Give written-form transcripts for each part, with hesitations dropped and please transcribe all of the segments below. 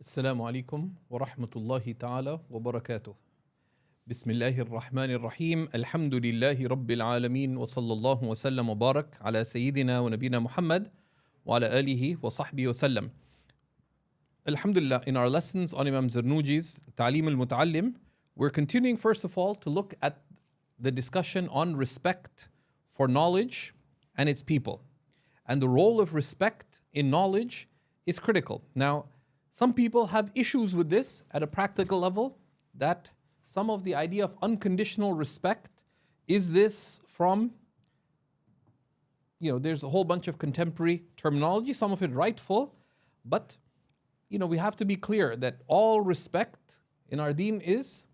السلام عليكم ورحمة الله تعالى وبركاته. بسم الله الرحمن الرحيم. الحمد لله رب العالمين وصلى الله وسلم وبارك على سيدنا ونبينا Muhammad وعلى آله وصحبه وسلم. Alhamdulillah, in our lessons on Imam Zarnuji's Ta'lim al-Muta'allim, we're continuing first of all to look at the discussion on respect for knowledge and its people. And the role of respect in knowledge is critical. Now, some people have issues with this at a practical level, that some of the idea of unconditional respect, is this from, there's a whole bunch of contemporary terminology, some of it rightful, but, we have to be clear that all respect in our deen is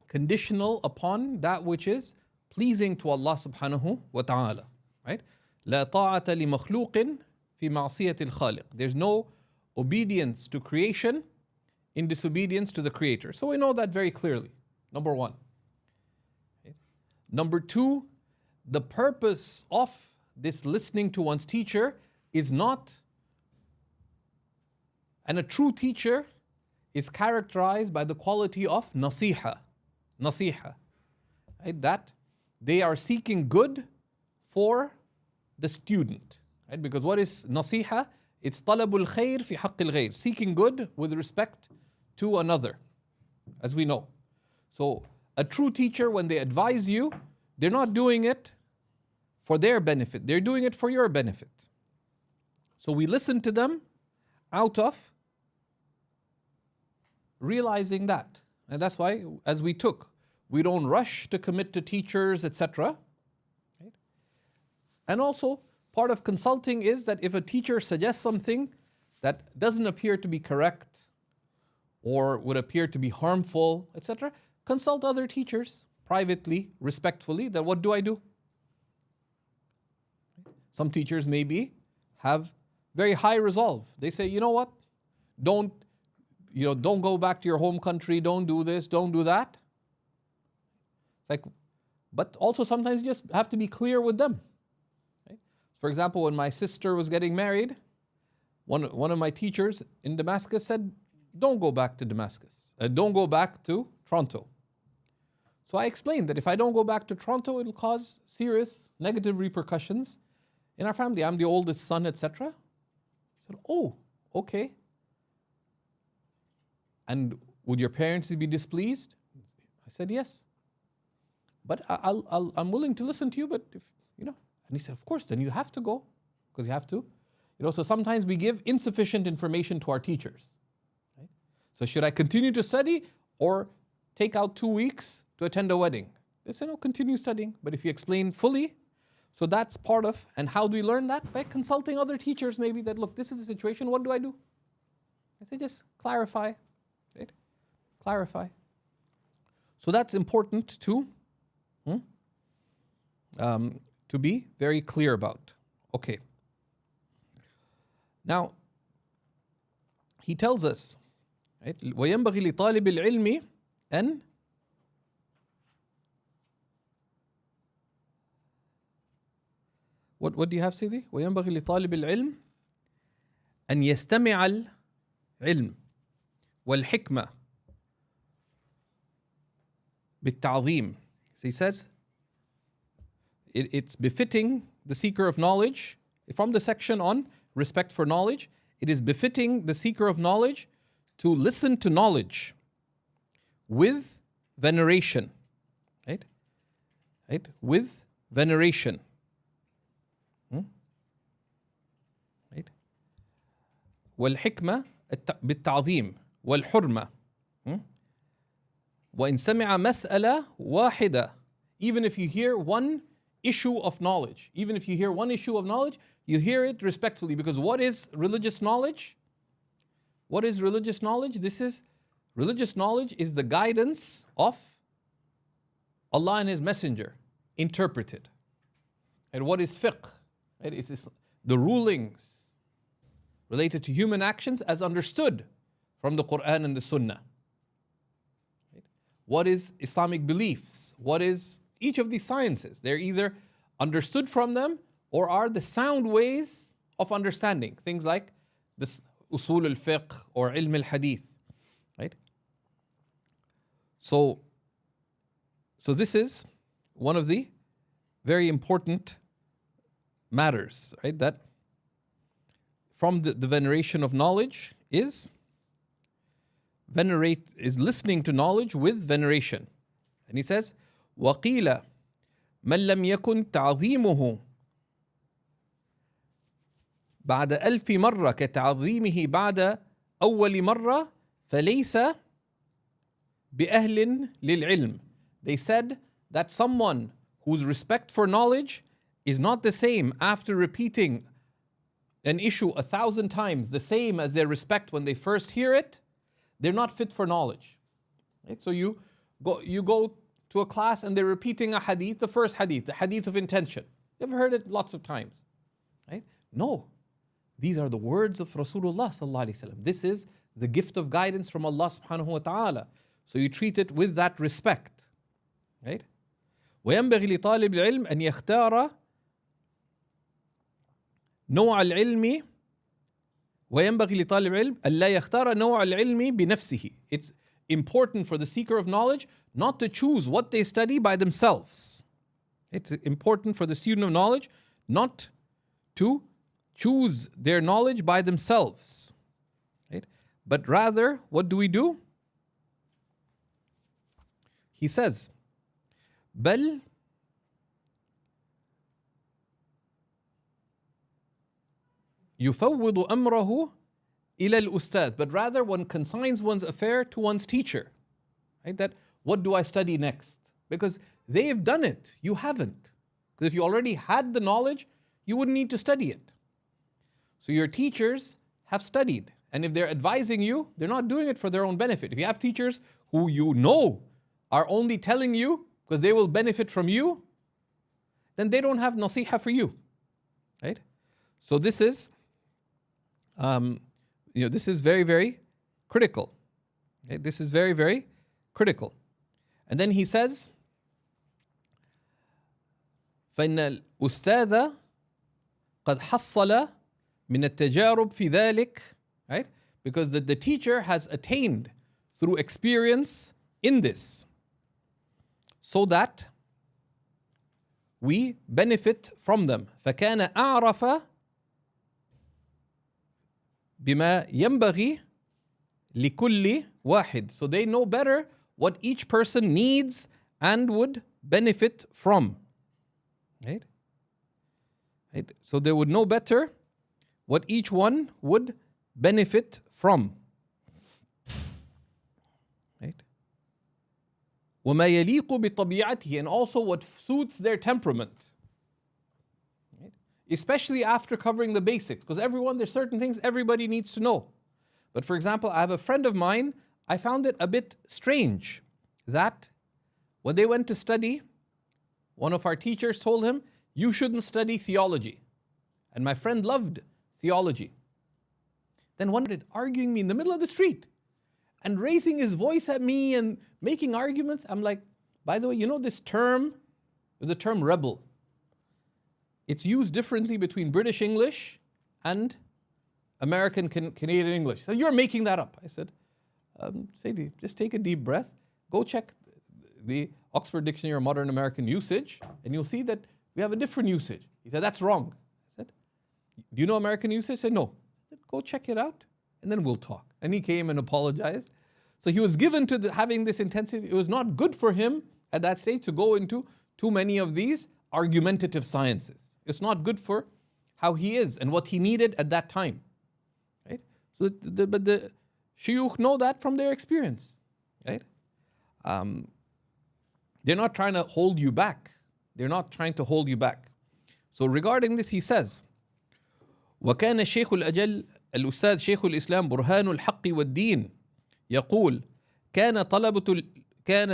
conditional upon that which is pleasing to Allah subhanahu wa ta'ala, right? لا طاعة لمخلوق في معصية الخالق. There's no obedience to creation in disobedience to the Creator. So we know that very clearly, number one. Okay. Number two, the purpose of this listening to one's teacher is not, and a true teacher is characterized by the quality of nasiha, right? That they are seeking good for the student, right? Because what is nasiha? It's talabul khair fi haqqil ghayr, seeking good with respect to another, as we know. So a true teacher, when they advise you, they're not doing it for their benefit, they're doing it for your benefit. So we listen to them out of realizing that. And that's why, as we we don't rush to commit to teachers, etc. Right? And also, part of consulting is that if a teacher suggests something that doesn't appear to be correct or would appear to be harmful, etc., consult other teachers privately, respectfully, that what do I do? Some teachers maybe have very high resolve. They say, you know what? Don't go back to your home country, don't do this, don't do that. It's like, but also sometimes you just have to be clear with them. For example, when my sister was getting married, one of my teachers in Damascus said, don't go back to Damascus. Don't go back to Toronto. So I explained that if I don't go back to Toronto, it'll cause serious negative repercussions in our family. I'm the oldest son, etc. I said, oh, okay. And would your parents be displeased? I said, yes. But I'm willing to listen to you, but if, And he said, of course, then you have to go, because you have to. So sometimes we give insufficient information to our teachers. Right? So should I continue to study or take out 2 weeks to attend a wedding? They said, no, continue studying. But if you explain fully, so that's part of, and how do we learn that? By consulting other teachers maybe that, look, this is the situation, what do I do? I say, just clarify, right? Clarify. So that's important to be very clear about. Okay. Now, he tells us, right? وَيَنْبَغِي لِطَالِبِ الْعِلْمِ أَنْ What do you have, Sidi? وَيَنْبَغِي لِطَالِبِ الْعِلْمِ أَنْ يَسْتَمِعَ الْعِلْمِ وَالْحِكْمَةِ بِالتَّعْظِيمِ. So he says, it's befitting the seeker of knowledge, from the section on respect for knowledge, it is befitting the seeker of knowledge to listen to knowledge with veneration, right? With veneration. Right? والحكمة بالتعظيم والحرمة. وإن سمع مسألة واحدة. Even if you hear one issue of knowledge, you hear it respectfully, because what is religious knowledge? Religious knowledge is the guidance of Allah and His Messenger, interpreted. And what is fiqh? It's the rulings related to human actions as understood from the Quran and the Sunnah. What is Islamic beliefs? What is each of these sciences? They're either understood from them or are the sound ways of understanding. Things like this usul al-fiqh or ilm al-hadith, right? So this is one of the very important matters, right? That from the veneration of knowledge is listening to knowledge with veneration. And he says, وَقِيلَ مَنْ لَمْ يَكُنْ تَعْظِيمُهُ بعد ألف مرة كتعظيمه بعد أول مرة فليس بأهل للعلم. They said that someone whose respect for knowledge is not the same after repeating an issue 1,000 times, the same as their respect when they first hear it, they're not fit for knowledge. Right? So you go to a class and they're repeating a hadith, the first hadith, the hadith of intention. You've heard it lots of times. Right? No. These are the words of Rasulullah sallallahu alaihi wasallam. This is the gift of guidance from Allah subhanahu wa ta'ala. So you treat it with that respect. Right? وينبغي لطالب العلم أن يختار نوع العلم وينبغي لطالب العلم ألا يختار نوع العلم بنفسه. It's important for the seeker of knowledge not to choose what they study by themselves. It's important for the student of knowledge not to choose their knowledge by themselves. Right? But rather, what do? He says, بل يفوض أمره إلى الأستاذ. But rather one consigns one's affair to one's teacher. Right? That, what do I study next? Because they've done it, you haven't. Because if you already had the knowledge, you wouldn't need to study it. So your teachers have studied. And if they're advising you, they're not doing it for their own benefit. If you have teachers who you know are only telling you because they will benefit from you, then they don't have nasiha for you. Right? So this is this is very, very critical. Okay? This is very, very critical. And then he says, فإن الأستاذ قد حصل من التجارب في ذلك, right? Because the teacher has attained through experience in this, so that we benefit from them. فكان أعرف بما ينبغي لكل واحد. So they know better what each person needs and would benefit from. Right? Right? So they would know better what each one would benefit from. Right? وما يليق بطبيعته, and also what suits their temperament. Right? Especially after covering the basics, because there's certain things everybody needs to know. But for example, I have a friend of mine, I found it a bit strange that when they went to study, one of our teachers told him, you shouldn't study theology. And my friend loved theology. Then one day, arguing me in the middle of the street and raising his voice at me and making arguments. I'm like, by the way, you know this term, the term rebel. It's used differently between British English and American Canadian English. So you're making that up. I said, just take a deep breath. Go check the Oxford Dictionary of Modern American Usage, and you'll see that we have a different usage. He said, that's wrong. I said, do you know American usage? I said, no. I said, go check it out, and then we'll talk. And he came and apologized. So he was given to having this intensity. It was not good for him at that stage to go into too many of these argumentative sciences. It's not good for how he is and what he needed at that time. Right? So but the shuyukh know that from their experience. Right? They're not trying to hold you back. They're not trying to hold you back. So regarding this, he says, وكان الشيخ الأجل الأستاذ شيخ الإسلام برهان الحق والدين يقول كان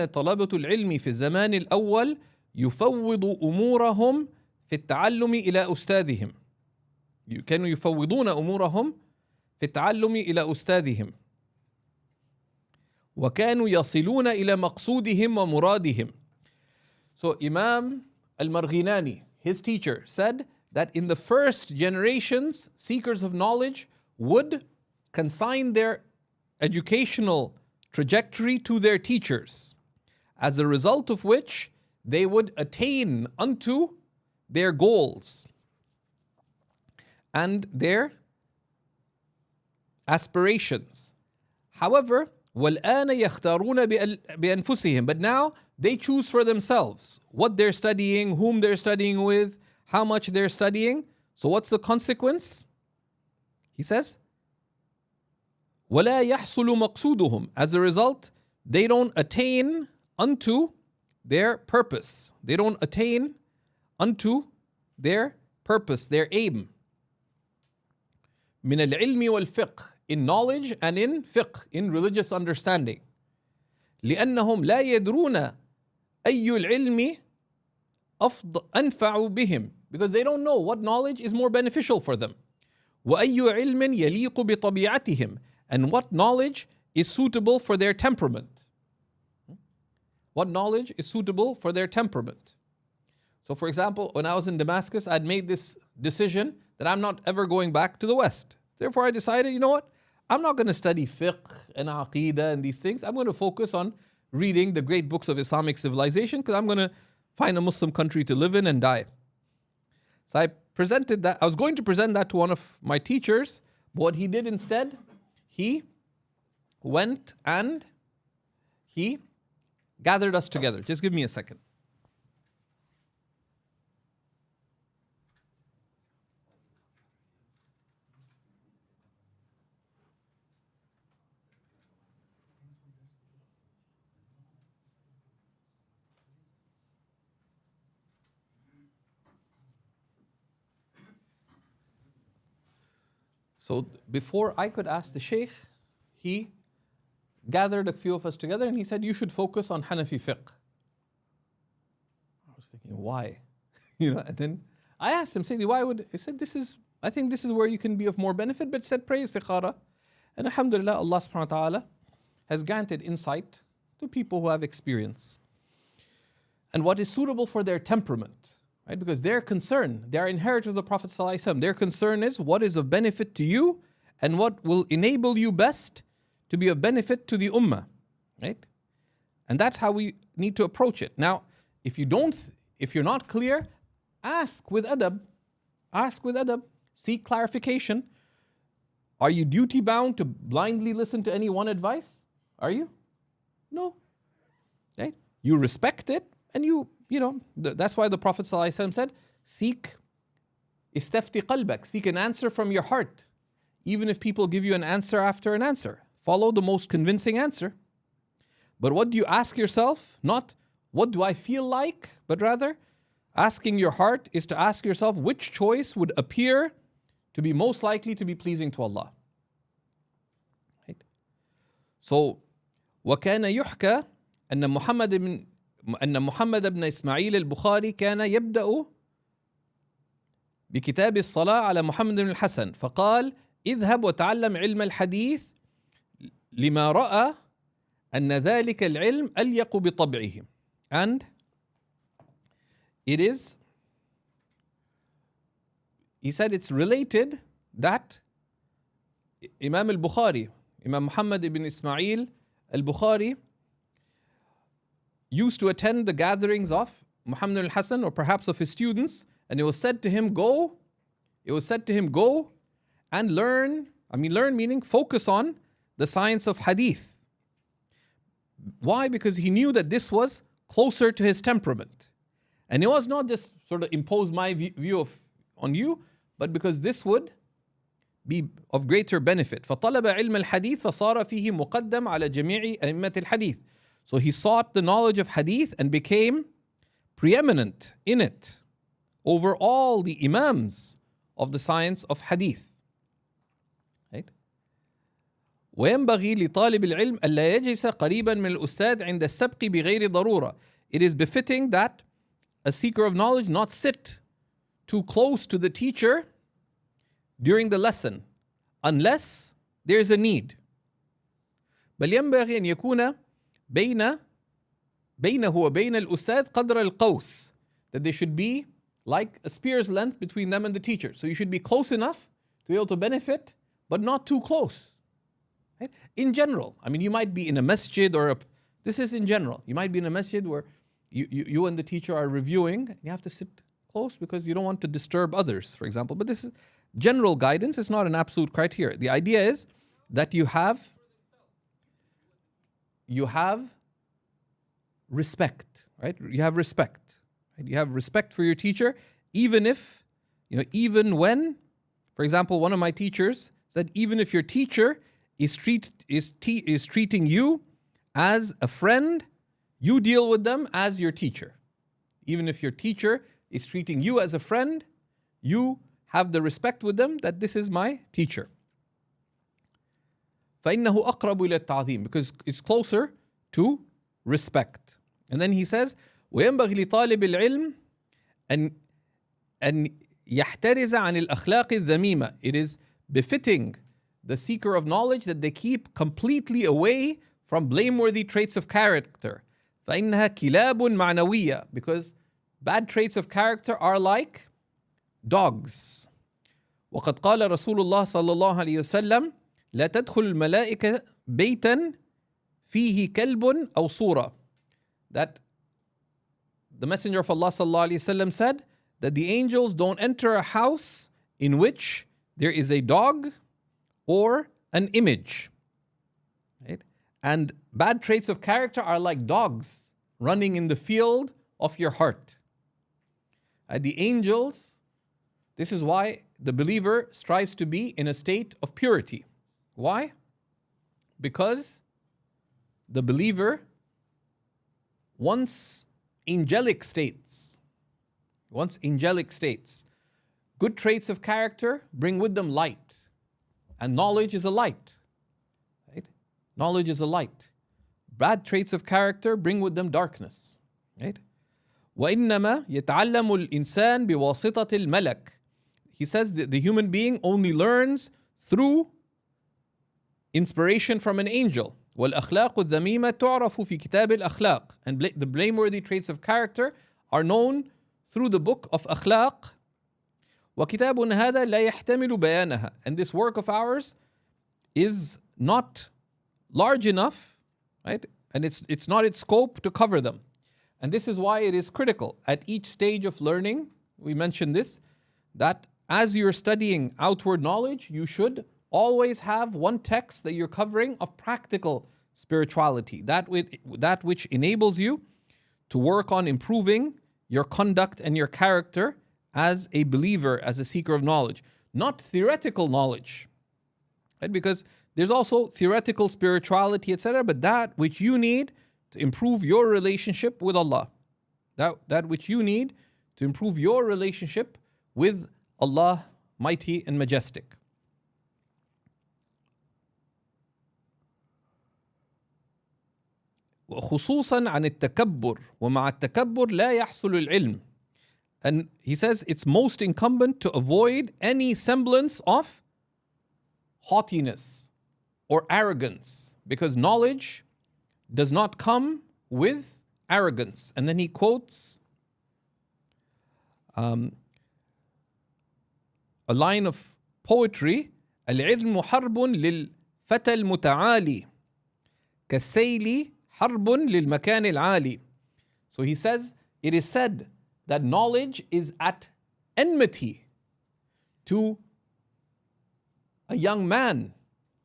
طلبة العلم في الزمان الأول يفوض أمورهم في التعلم إلى أستاذهم. كانوا يفوضون أمورهم في التعلم إلى أستاذهم. وكانوا يصلون إلى مقصودهم ومرادهم. So Imam al-Marghinani, his teacher, said that in the first generations, seekers of knowledge would consign their educational trajectory to their teachers, as a result of which they would attain unto their goals and their aspirations. However, وَالْآنَ يَخْتَارُونَ بِأَنفُسِهِمْ, but now they choose for themselves what they're studying, whom they're studying with, how much they're studying. So what's the consequence? He says, وَلَا يَحْصُلُ مَقْصُودُهُم. As a result, they don't attain unto their purpose. They don't attain unto their purpose, their aim. مِنَ الْعِلْمِ وَالْفِقْهِ, in knowledge and in fiqh, in religious understanding. لأنهم لا يدرون أي العلم أنفع بهم, because they don't know what knowledge is more beneficial for them. وأي علم يليق بطبيعتهم, and what knowledge is suitable for their temperament. What knowledge is suitable for their temperament. So for example, when I was in Damascus, I'd made this decision that I'm not ever going back to the West. Therefore I decided, you know what? I'm not going to study fiqh and aqidah and these things. I'm going to focus on reading the great books of Islamic civilization, because I'm going to find a Muslim country to live in and die. So I presented that. I was going to present that to one of my teachers, but what he did instead, he went and he gathered us together. Just give me a second. So before I could ask the Shaykh, he gathered a few of us together and he said, you should focus on Hanafi fiqh. I was thinking, why? And then I asked him, Sayyidi, why would, he said, I think this is where you can be of more benefit, but said, pray istikhara. And alhamdulillah, Allah subhanahu wa ta'ala has granted insight to people who have experience. And what is suitable for their temperament. Right? Because their concern, they are inheritors of the Prophet ﷺ. Their concern is what is of benefit to you and what will enable you best to be of benefit to the ummah. Right? And that's how we need to approach it. Now, if you're not clear, ask with adab. Ask with adab. Seek clarification. Are you duty bound to blindly listen to any one advice? Are you? No. Right? You respect it and that's why the Prophet ﷺ said, seek istafti qalbak, seek an answer from your heart. Even if people give you an answer after an answer, follow the most convincing answer. But what do you ask yourself? Not what do I feel like, but rather asking your heart is to ask yourself which choice would appear to be most likely to be pleasing to Allah. Right? So, وَكَانَ يُحْكَى أن محمد بن إسماعيل البخاري كان يبدأ بكتاب الصلاة على محمد بن الحسن فقال اذهب وتعلم علم الحديث لما رأى أن ذلك العلم أليق بطبعه. And he said it's related that Imam al-Bukhari, Imam Muhammad ibn Ismail al-Bukhari, used to attend the gatherings of Muhammad al-Hasan or perhaps of his students, and it was said to him, go and learn. Learn meaning focus on the science of Hadith. Why? Because he knew that this was closer to his temperament. And it was not just sort of impose my view on you, but because this would be of greater benefit. فَطَلَبَ عِلْمَ الْحَدِيث فَصَارَ فِيهِ مُقَدَّمْ عَلَى جَمِيعِ أَئِمَّةِ الْحَدِيثِ. So he sought the knowledge of Hadith and became preeminent in it over all the Imams of the science of Hadith. Right? وينبغي لطالب العلم ألا يجلس قريبا من الأستاذ عند السبق بغير ضرورة. It is befitting that a seeker of knowledge not sit too close to the teacher during the lesson unless there is a need. بل ينبغي أن يكون بينه وبين الأستاذ قدر القوس, that they should be like a spear's length between them and the teacher. So you should be close enough to be able to benefit, but not too close. Right? In general, I mean, you might be in a masjid this is in general. You might be in a masjid where you and the teacher are reviewing, and you have to sit close because you don't want to disturb others, for example. But this is general guidance. It's not an absolute criteria. The idea is that you have respect, right? You have respect. Right? You have respect for your teacher, even when, for example, one of my teachers said, even if your teacher is treating you as a friend, you deal with them as your teacher. Even if your teacher is treating you as a friend, you have the respect with them that this is my teacher. فَإِنَّهُ أَقْرَبُ إِلَى التَّعْظِيمِ, because it's closer to respect. And then he says, وَيَنْبَغِي لِطَالِبِ الْعِلْمِ أَنْ يَحْتَرِزَ عَنِ الْأَخْلَاقِ الذَّمِيمَةِ. It is befitting the seeker of knowledge that they keep completely away from blameworthy traits of character. فَإِنَّهَا كِلَابٌ مَعْنَوِيَّةٌ, because bad traits of character are like dogs. وقد قال رسول الله صلى الله عليه وسلم لا تدخل الملائكة بيتا فيه كلب أو صورة. That the Messenger of Allah صلى الله عليه وسلم said that the angels don't enter a house in which there is a dog or an image. Right? And bad traits of character are like dogs running in the field of your heart. The angels, this is why the believer strives to be in a state of purity. Why? Because the believer wants angelic states. Good traits of character bring with them light. And knowledge is a light. Right? Knowledge is a light. Bad traits of character bring with them darkness. Right? وَإِنَّمَا يَتَعَلَّمُ الْإِنسَانِ بِوَاسِطَةِ الْمَلَكِ. He says that the human being only learns through inspiration from an angel. وَالْأَخْلَاقُ الذَّمِيمَةُ تُعْرَفُ فِي كِتَابِ الْأَخْلَاقِ. And the blameworthy traits of character are known through the book of Akhlaq. وَكِتَابٌ هَذَا لَا يَحْتَمِلُ بَيَانَهَا. And this work of ours is not large enough, right? And it's not its scope to cover them. And this is why it is critical at each stage of learning, we mentioned this, that as you're studying outward knowledge, you should always have one text that you're covering of practical spirituality, that which enables you to work on improving your conduct and your character as a believer, as a seeker of knowledge, not theoretical knowledge, right? Because there's also theoretical spirituality, etc., but that which you need to improve your relationship with Allah, that which you need to improve your relationship with Allah, mighty and majestic. وخصوصا عن التكبر ومع التكبر لا يحصل العلم. And he says it's most incumbent to avoid any semblance of haughtiness or arrogance, because knowledge does not come with arrogance. And then he quotes a line of poetry: العلم حرب للفتى المتعالي كالسيل حرب للمكان العالي. So he says, it is said that knowledge is at enmity to a young man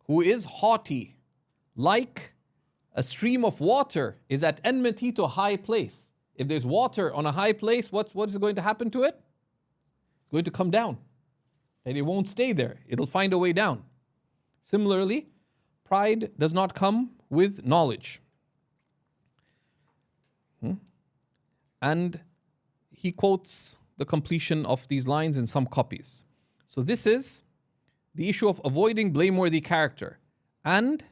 who is haughty, like a stream of water is at enmity to a high place. If there's water on a high place, what is going to happen to it? It's going to come down. And it won't stay there. It'll find a way down. Similarly, pride does not come with knowledge. And he quotes the completion of these lines in some copies. So this is the issue of avoiding blameworthy character. And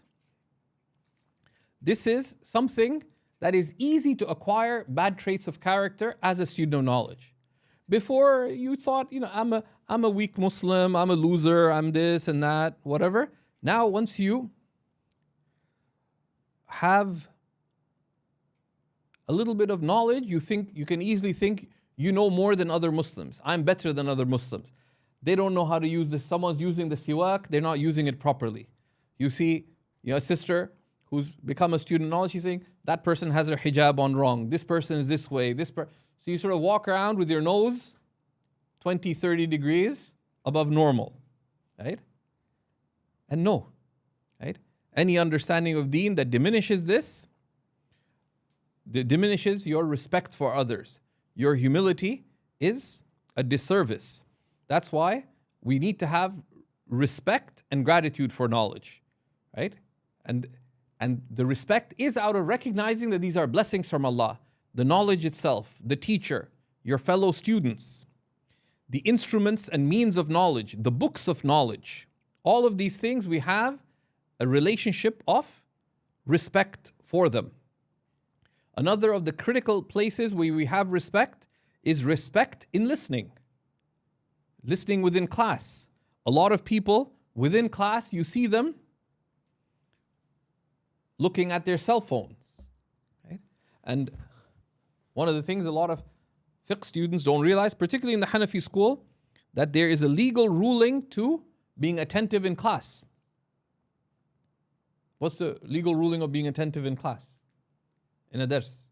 this is something that is easy to acquire bad traits of character as a student of knowledge. Before you thought, I'm a weak Muslim, I'm a loser, I'm this and that, whatever. Now, once you have a little bit of knowledge, you can easily think you know more than other Muslims. I'm better than other Muslims. They don't know how to use this. Someone's using the siwak, they're not using it properly. You see, a sister who's become a student of knowledge, she's saying, that person has their hijab on wrong. This person is this way. So you sort of walk around with your nose 20, 30 degrees above normal, right? And no, right? Any understanding of deen that diminishes this, that diminishes your respect for others. Your humility is a disservice. That's why we need to have respect and gratitude for knowledge, right? And the respect is out of recognizing that these are blessings from Allah. The knowledge itself, the teacher, your fellow students, the instruments and means of knowledge, the books of knowledge. All of these things, we have a relationship of respect for them. Another of the critical places where we have respect is respect in listening. Listening within class. A lot of people within class, you see them looking at their cell phones. Right? And one of the things a lot of fiqh students don't realize, particularly in the Hanafi school, that there is a legal ruling to being attentive in class. What's the legal ruling of being attentive in class? In a dars?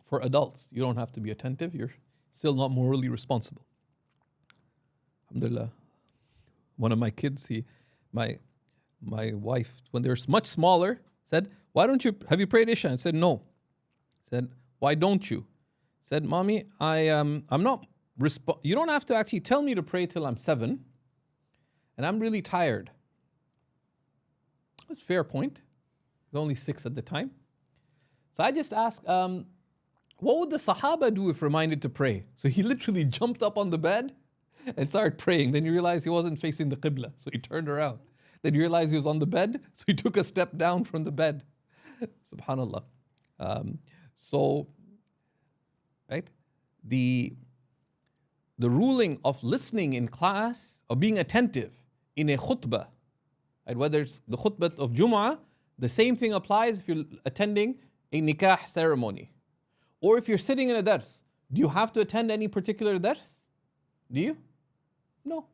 For adults, you don't have to be attentive. You're still not morally responsible. Alhamdulillah. One of my kids, my wife, when they were much smaller, said, have you prayed Isha? I said, no. Said, why don't you? Said, Mommy, I'm not, you don't have to actually tell me to pray till I'm 7, and I'm really tired. That's a fair point. I was only 6 at the time. So I just asked, what would the Sahaba do if reminded to pray? So he literally jumped up on the bed and started praying. Then he realized he wasn't facing the Qibla, so he turned around. Then he realized he was on the bed, so he took a step down from the bed. Subhanallah. Right? The ruling of listening in class, of being attentive in a khutbah, right? Whether it's the khutbah of Jum'ah, the same thing applies if you're attending a nikah ceremony. Or if you're sitting in a dars, do you have to attend any particular dars? Do you? No.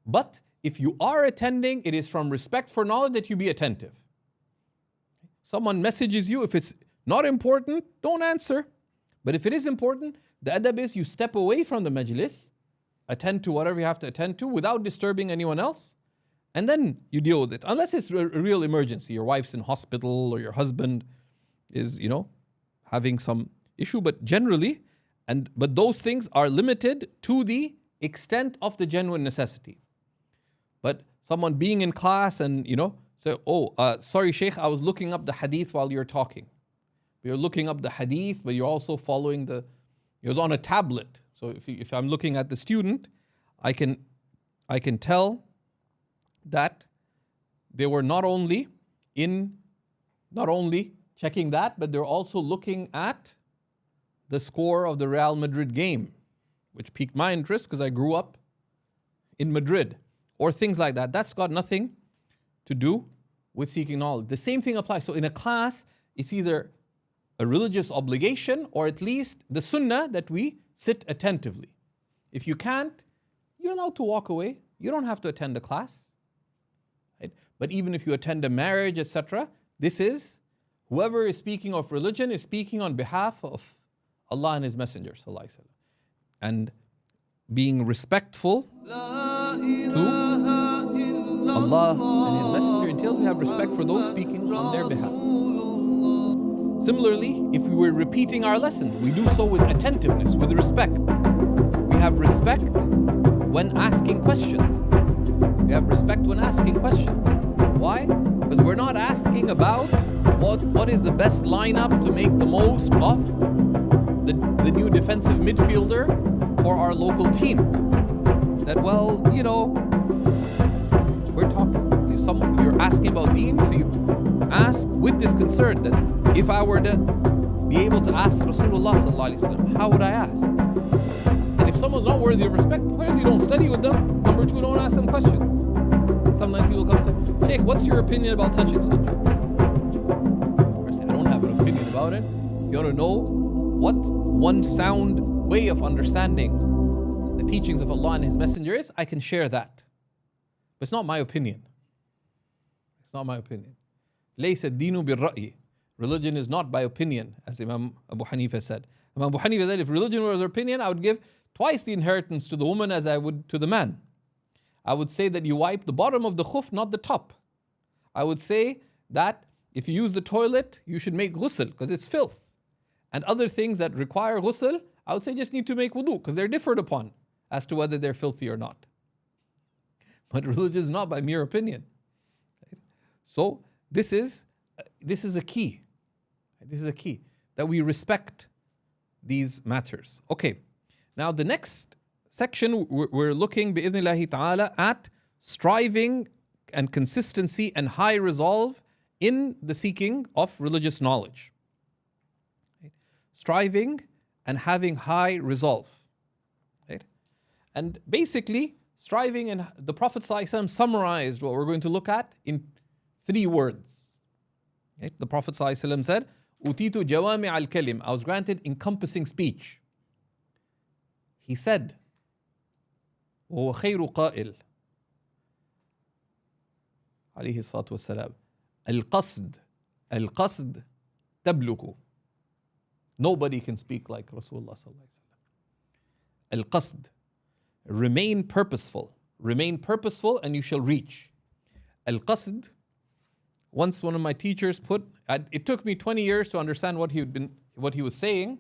But if you are attending, it is from respect for knowledge that you be attentive. Someone messages you, if it's not important, don't answer. But if it is important, the adab is you step away from the majlis, attend to whatever you have to attend to without disturbing anyone else, and then you deal with it. Unless it's a real emergency, your wife's in hospital or your husband is, having some issue, but generally, but those things are limited to the extent of the genuine necessity. But someone being in class and, say, sorry, Shaykh, I was looking up the hadith while you're talking. You're looking up the hadith, but you're also following it was on a tablet. So if I'm looking at the student, I can tell that they were not only checking that, but they're also looking at the score of the Real Madrid game, which piqued my interest because I grew up in Madrid, or things like that. That's got nothing to do with seeking knowledge. The same thing applies. So in a class, it's either a religious obligation or at least the sunnah that we sit attentively. If you can't, you're allowed to walk away. You don't have to attend a class. Right? But even if you attend a marriage, etc., this is, whoever is speaking of religion is speaking on behalf of Allah and His Messenger ﷺ. And being respectful to Allah and His Messenger entails we have respect for those speaking on their behalf. Similarly, if we were repeating our lesson, we do so with attentiveness, with respect. We have respect when asking questions. Why? Because we're not asking about what is the best lineup to make the most of the new defensive midfielder for our local team. That, you're asking about deen, so you ask with this concern that if I were to be able to ask Rasulullah sallallahu alaihi wasallam, how would I ask? And if someone's not worthy of respect, first, you don't study with them. Number 2, don't ask them questions. Sometimes people come and say, Shaykh, what's your opinion about such and such? First, I don't have an opinion about it. You want to know what one sound way of understanding the the teachings of Allah and His Messenger is, I can share that. But it's not my opinion. It's not my opinion. لَيْسَ الدِّينُ بِالرَّأْيِ. Religion is not by opinion, as Imam Abu Hanifa said. Imam Abu Hanifa said, if religion was opinion, I would give twice the inheritance to the woman as I would to the man. I would say that you wipe the bottom of the khuf, not the top. I would say that if you use the toilet, you should make ghusl, because it's filth. And other things that require ghusl, I would say just need to make wudu, because they're differed upon as to whether they're filthy or not. But religion is not by mere opinion. So this is a key. This is a key, that we respect these matters. Okay, now the next section, we're looking, bi'idhnillahi ta'ala, at striving and consistency and high resolve in the seeking of religious knowledge. Striving and having high resolve. Right? And basically, striving, and the Prophet ﷺ summarized what we're going to look at in 3 words. Right? The Prophet ﷺ said, Utitu jawami al-kalim. I was granted encompassing speech. He said, وَهُوَ خَيْرُ قَائِلٍ عليه الصلاة والسلام القصد تبلغ. Nobody can speak like Rasulullah sallallahu alaihi wasallam. Al-qasd, remain purposeful and you shall reach. Al-qasd, once one of my teachers put, it took me 20 years to understand what he was saying,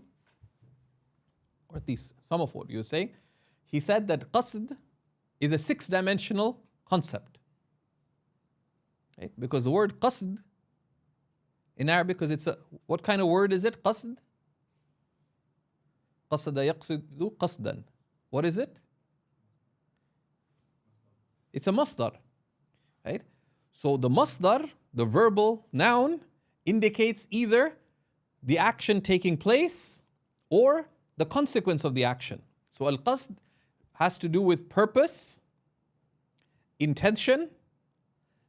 or at least some of what he was saying. He said that qasd is a 6-dimensional concept. Right? Because the word qasd in Arabic, because what kind of word is it? Qasd? Qasada yaqsidu qasdan. What is it? It's a masdar. Right? So the masdar, the verbal noun, indicates either the action taking place or the consequence of the action. So al-qasd has to do with purpose, intention,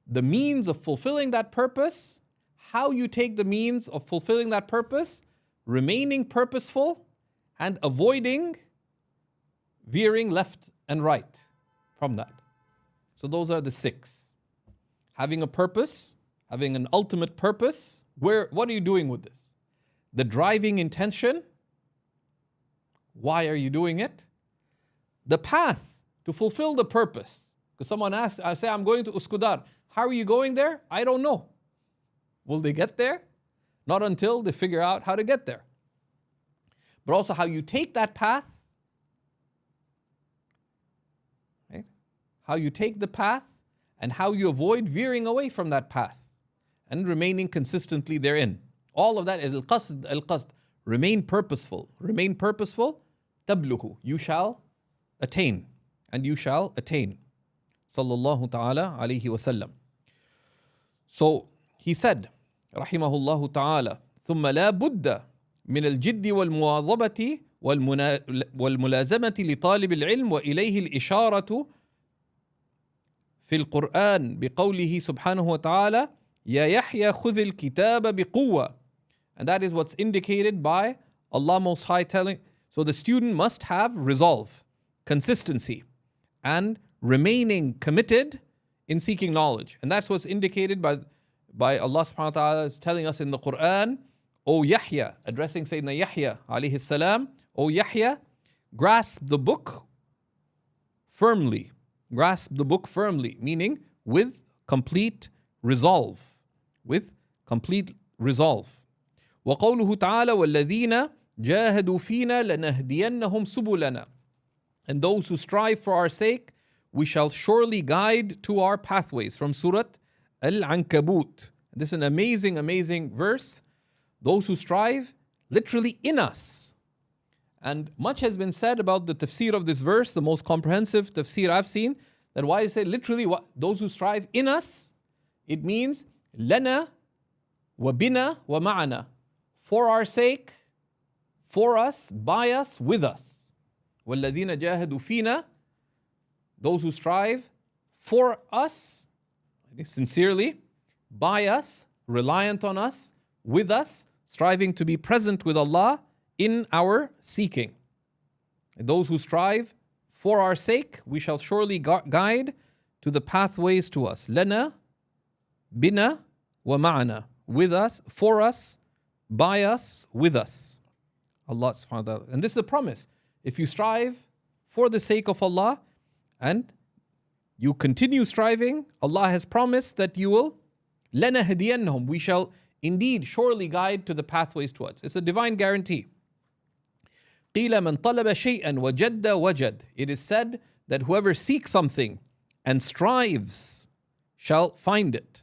the means of fulfilling that purpose, how you take the means of fulfilling that purpose, remaining purposeful, and avoiding veering left and right from that. So those are the 6. Having a purpose, having an ultimate purpose. What are you doing with this? The driving intention. Why are you doing it? The path to fulfill the purpose. Because someone asks, I say, I'm going to Uskudar. How are you going there? I don't know. Will they get there? Not until they figure out how to get there. But also how you take that path. Right? How you take the path and how you avoid veering away from that path and remaining consistently therein. All of that is al-qasd. Remain purposeful. Remain purposeful. Tabluhu. You shall attain. And you shall attain. Sallallahu ta'ala alayhi wa sallam. So he said, rahimahullahu ta'ala, ثم لا بد من الجد والمواظبة والملازمة لطالب العلم وإليه الإشارة في القرآن بقوله سبحانه وتعالى يا يحيى خذ الكتاب بقوة. And that is what's indicated by Allah Most High telling. So the student must have resolve, consistency, and remaining committed in seeking knowledge. And that's what's indicated by Allah subhanahu wa ta'ala is telling us in the Quran, O Yahya, addressing Sayyidina Yahya alayhi salam, O Yahya, grasp the book firmly. Grasp the book firmly, meaning with complete resolve. With complete resolve. وقوله تعالى والذين جاهدوا فينا لنهدينهم سبلنا. And those who strive for our sake, we shall surely guide to our pathways. From Surah Al-Ankabut. This is an amazing, amazing verse. Those who strive, literally in us. And much has been said about the tafsir of this verse, the most comprehensive tafsir I've seen, that why I say literally those who strive in us, it means lana wa bina wa ma'ana. For our sake, for us, by us, with us. وَالَّذِينَ جَاهَدُوا فِينَا. Those who strive for us, sincerely, by us, reliant on us, with us, striving to be present with Allah in our seeking. Those who strive for our sake, we shall surely guide to the pathways to us. Lana, bina, wa ma'ana. With us, for us, by us, with us. Allah subhanahu wa ta'ala. And this is a promise. If you strive for the sake of Allah and you continue striving, Allah has promised that you will, لَنَهْدِيَنَّهُمْ, we shall indeed surely guide to the pathways to us. It's a divine guarantee. قِيلَ مَنْ طَلَبَ شَيْئًا وَجَدَّ وَجَدْ. It is said that whoever seeks something and strives shall find it.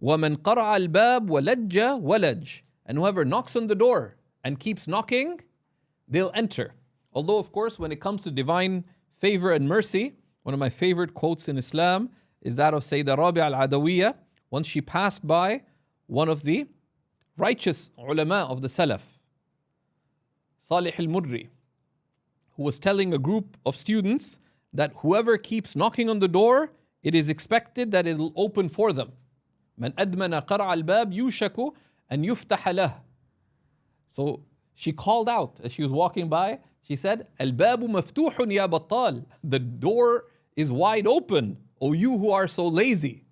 وَمَنْ قَرَعَ الْبَابِ وَلَجَّ وَلَجْ. And whoever knocks on the door and keeps knocking, they'll enter. Although, of course, when it comes to divine favor and mercy, one of my favorite quotes in Islam is that of Sayyidah Rabi' al-Adawiyya, once she passed by one of the righteous ulama of the Salaf, Salih al-Murri, who was telling a group of students that whoever keeps knocking on the door, it is expected that it will open for them. Man admana qara' al-bab yushaku an yuftaha lah. So she called out as she was walking by, she said, Al-babu maftuhun ya battal. The door is wide open, O you who are so lazy.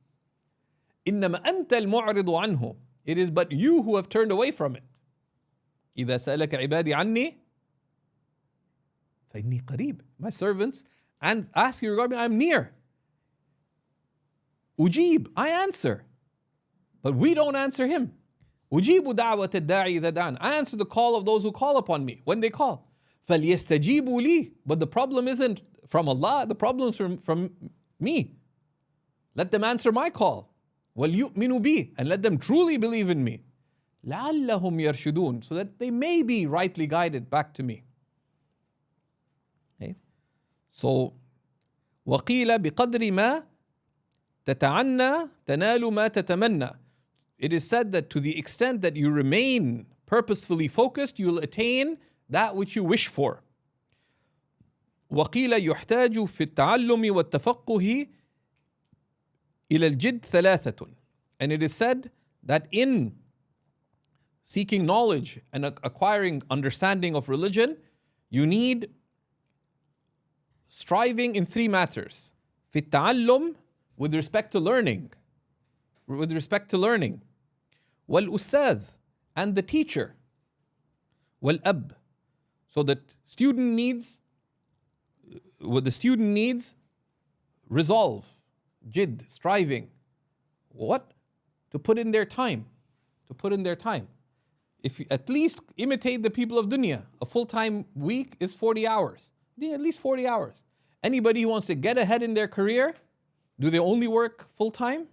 Innama anta al-mu'ridu anhu. It is but you who have turned away from it. إِذَا سَأَلَكَ عِبَادِي عَنِّي فَإِنِّي قَرِيب. My servants and ask you regarding me, I am near. Ujib, I answer. But we don't answer him. Ujibu da'wat ad-da'i idha da'an. I answer the call of those who call upon me when they call. فَلْيَسْتَجِيبُوا لِي. But the problem isn't from Allah, the problem is from me. Let them answer my call. وَلْيُؤْمِنُوا بِي. And let them truly believe in me. لَعَلَّهُمْ يَرْشُدُونَ. So that they may be rightly guided back to me. Okay? So, وَقِيلَ بِقَدْرِ مَا تَتَعَنَّى تَنَالُ مَا تَتَمَنَّى. It is said that to the extent that you remain purposefully focused, you will attain that which you wish for. وقيل يحتاج في التعلم والتفقه إلى الجد ثلاثة. And it is said that in seeking knowledge and acquiring understanding of religion, you need striving in three matters. في التعلم, with respect to learning. والأستاذ, and the teacher. والأب. So that student needs resolve, jid, striving. What? To put in their time. If you at least imitate the people of dunya, a full-time week is 40 hours. At least 40 hours. Anybody who wants to get ahead in their career, do they only work full-time?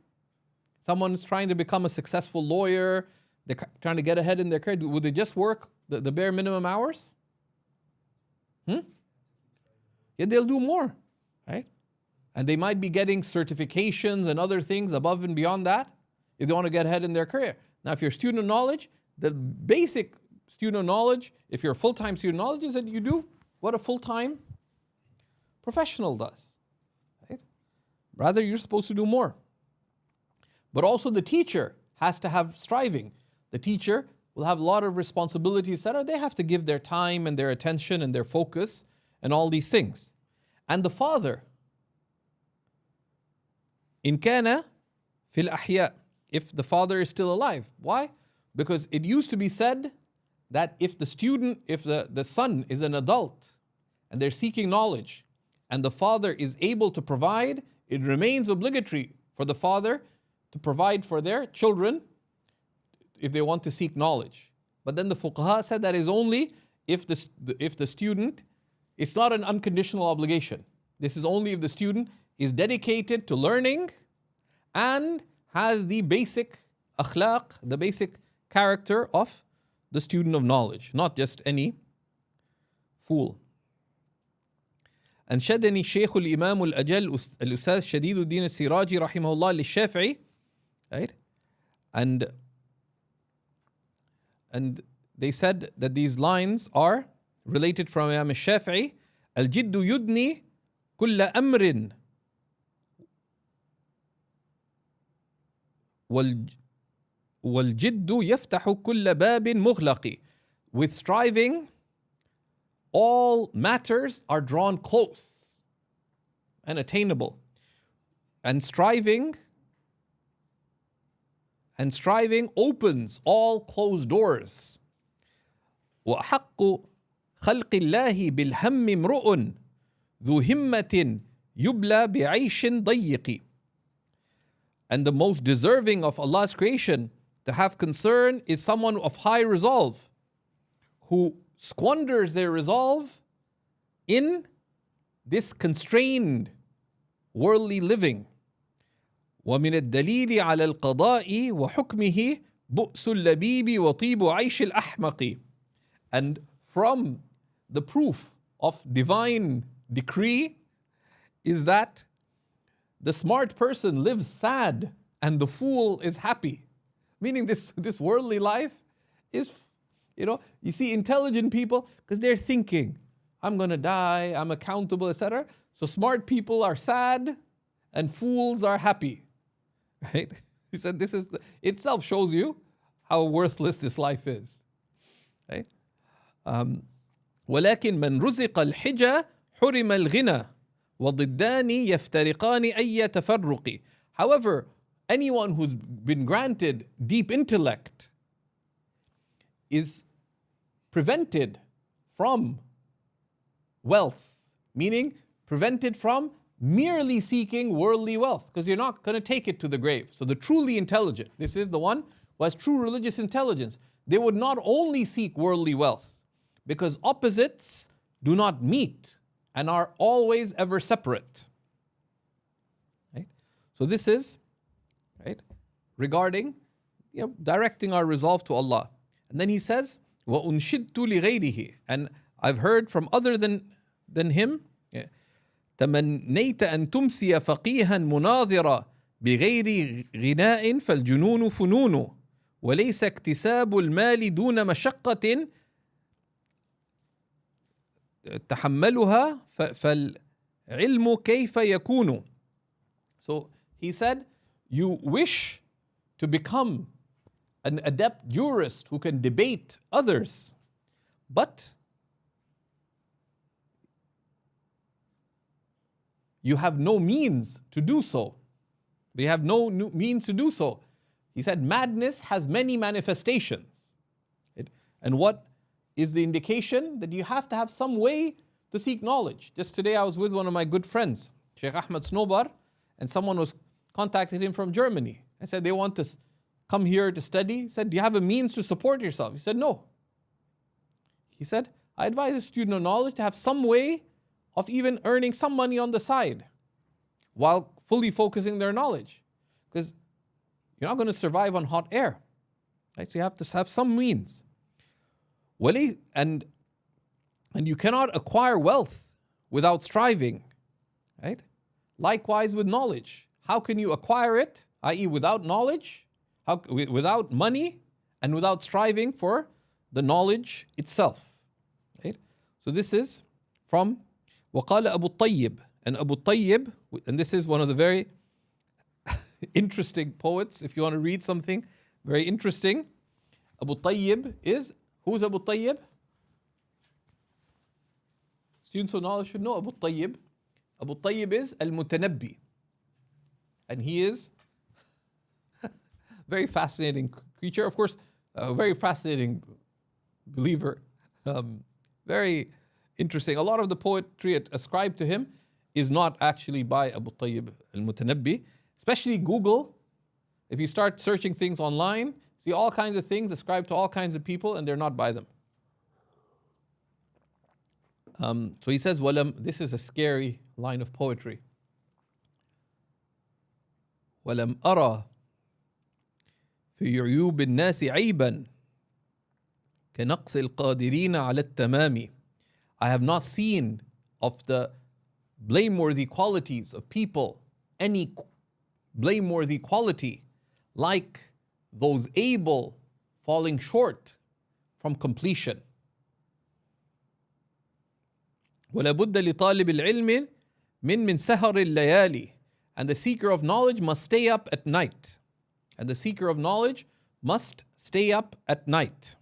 Someone's trying to become a successful lawyer, they're trying to get ahead in their career, would they just work the bare minimum hours? Yeah, they'll do more, right? And they might be getting certifications and other things above and beyond that if they want to get ahead in their career. Now, if you're a student of knowledge, the basic student of knowledge, if you're a full-time student of knowledge, is that you do what a full-time professional does, right? Rather, you're supposed to do more. But also the teacher has to have striving. The teacher will have a lot of responsibilities that they have to give their time and their attention and their focus and all these things. And the father, in kana fil ahya, if the father is still alive. Why? Because it used to be said that if the son is an adult and they're seeking knowledge and the father is able to provide, it remains obligatory for the father to provide for their children if they want to seek knowledge. But then the fuqaha said that is only if the student, it's not an unconditional obligation. This is only if the student is dedicated to learning and has the basic akhlaq, the basic character of the student of knowledge, not just any fool. أنشدني الشيخ الإمام الأجل الأستاذ شديد الدين السراجي رحمه الله للشافعي, right? And they said that these lines are related from Imam al-Shafi'i. الجد يدني كل أمر والجد يفتح كل باب مغلق. With striving, all matters are drawn close and attainable. And striving opens all closed doors. وَأَحَقُّ خَلْقِ اللَّهِ بِالْهَمِّ امْرُؤٌ ذُو هِمَّةٍ يُبْلَى بِعَيْشٍ ضَيِّقِ. And the most deserving of Allah's creation to have concern is someone of high resolve, who squanders their resolve in this constrained worldly living. ومن الدليل على القضاء وحكمه بؤس اللبيب وطيب عيش الأحمق. And from the proof of divine decree is that the smart person lives sad and the fool is happy. Meaning this worldly life is, you see intelligent people, because they're thinking, I'm going to die, I'm accountable, etc. So smart people are sad and fools are happy. Right? He said this itself shows you how worthless this life is. Right? ولكن من رزق الحجة حرم الغنى وضدان يفترقان أي تفرق. However, anyone who's been granted deep intellect is prevented from wealth, meaning prevented from merely seeking worldly wealth, because you're not going to take it to the grave. So the truly intelligent, this is the one who has true religious intelligence, they would not only seek worldly wealth, because opposites do not meet and are always ever separate. Right? So this is right regarding directing our resolve to Allah. And then he says, وَأُنْشِدْتُ لِغَيْرِهِ, and I've heard from other than him, تمنيت أن تمسي فقيها مناظرا بغير غناء فالجنون فنون وليس اكتساب المال دون مشقة تحملها فالعلم كيف يكون. So he said, you wish to become an adept jurist who can debate others, but you have no means to do so. We have no means to do so. He said, madness has many manifestations. And what is the indication? That you have to have some way to seek knowledge. Just today I was with one of my good friends, Shaykh Ahmed Snobar, and someone was contacting him from Germany. I said, they want to come here to study. He said, do you have a means to support yourself? He said, no. He said, I advise a student of knowledge to have some way of even earning some money on the side while fully focusing their knowledge. Because you're not going to survive on hot air. Right? So you have to have some means. And you cannot acquire wealth without striving. Right? Likewise with knowledge. How can you acquire it? I.e. without knowledge, without money, and without striving for the knowledge itself. Right? So this is from وقال أبو الطيب, and Abu Tayyib, and this is one of the very interesting poets, if you want to read something very interesting. Abu Tayyib is, who's Abu Tayyib? Students of knowledge should know Abu Tayyib. Abu Tayyib is al-Mutanabbi, and he is a very fascinating creature, of course, a very fascinating believer, very interesting. A lot of the poetry ascribed to him is not actually by Abu Tayyib al-Mutanabbi. Especially Google, if you start searching things online, see all kinds of things ascribed to all kinds of people, and they're not by them. So he says, this is a scary line of poetry. وَلَمْ أَرَى فِي عُيُوبِ النَّاسِ عَيْبًا كَنَقْصِ الْقَادِرِينَ عَلَى التَّمَامِ. I have not seen of the blameworthy qualities of people any blameworthy quality like those able falling short from completion. وَلَا بُدَّ لِطَالِبِ الْعِلْمِ مِنْ سَهَرِ اللَّيَالِ. And the seeker of knowledge must stay up at night. And the seeker of knowledge must stay up at night.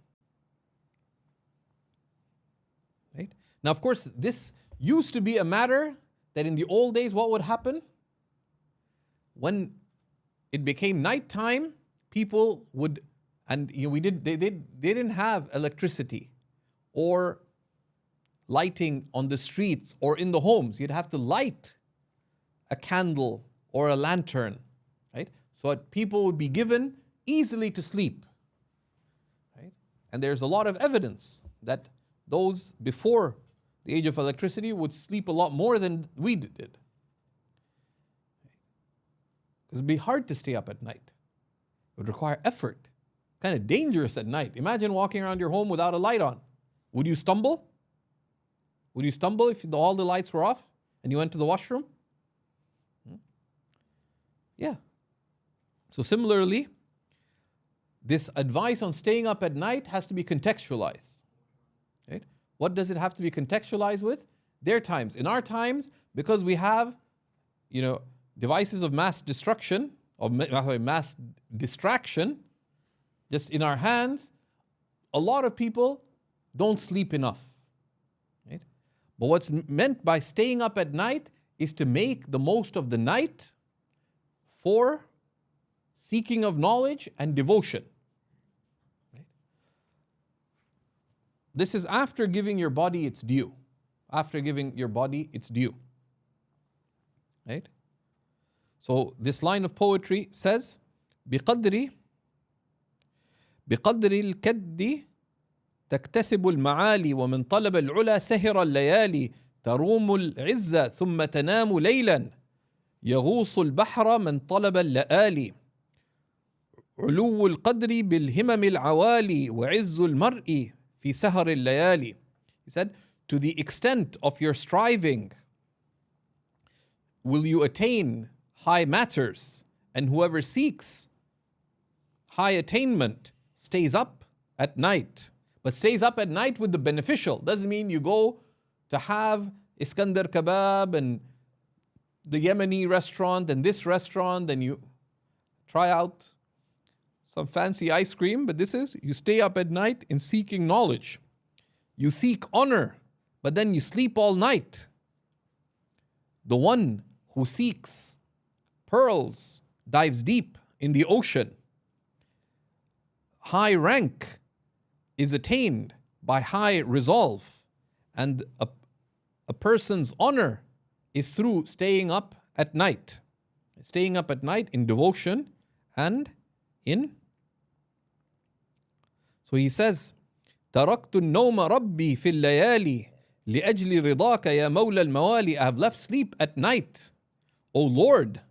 Right? Now, of course, this used to be a matter that in the old days, what would happen? When it became nighttime, people would, and they didn't have electricity or lighting on the streets or in the homes. You'd have to light a candle or a lantern, right? So that people would be given easily to sleep, right? And there's a lot of evidence that those before the age of electricity would sleep a lot more than we did. Because it'd be hard to stay up at night. It would require effort. Kind of dangerous at night. Imagine walking around your home without a light on. Would you stumble? Would you stumble if all the lights were off and you went to the washroom? Yeah. So similarly, this advice on staying up at night has to be contextualized. Right? What does it have to be contextualized with? Their times. In our times, because we have, devices of mass destruction, of mass distraction, just in our hands, a lot of people don't sleep enough. Right? But what's meant by staying up at night is to make the most of the night for seeking of knowledge and devotion. Right? This is after giving your body its due. After giving your body its due. Right? So this line of poetry says, بقدر الكد تكتسب المعالي ومن طلب العلا سهر الليالي تروم العزة ثم تنام ليلا يغوص البحر من طلب اللآلي علو القدر بالهمم العوالي وعز المرء في سهر الليالي. He said, to the extent of your striving will you attain high matters, and whoever seeks high attainment stays up at night. But stays up at night with the beneficial. Doesn't mean you go to have Iskandar kebab and the Yemeni restaurant and this restaurant, and you try out some fancy ice cream. But this is, you stay up at night in seeking knowledge. You seek honor, but then you sleep all night. The one who seeks pearls dives deep in the ocean. High rank is attained by high resolve, and a person's honor is through staying up at night. Staying up at night in devotion and in. So he says, تركت النوم ربي في الليالي لأجل رضاك يا مولى الموالي. I have left sleep at night, O Lord,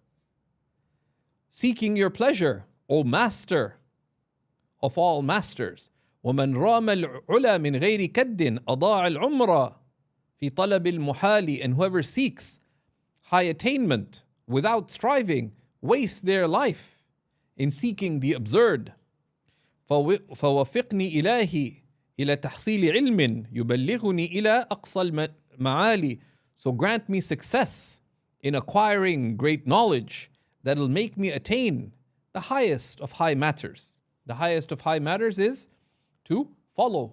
seeking your pleasure, O Master of all masters. ومن رام العلا من غير كد أضاع العمر في طلب المحال. And whoever seeks high attainment without striving wastes their life in seeking the absurd. فوفقني إلهي إلى تحصيل علم يبلغني إلى أقصى المعالي. So grant me success in acquiring great knowledge that will make me attain the highest of high matters. The highest of high matters is to follow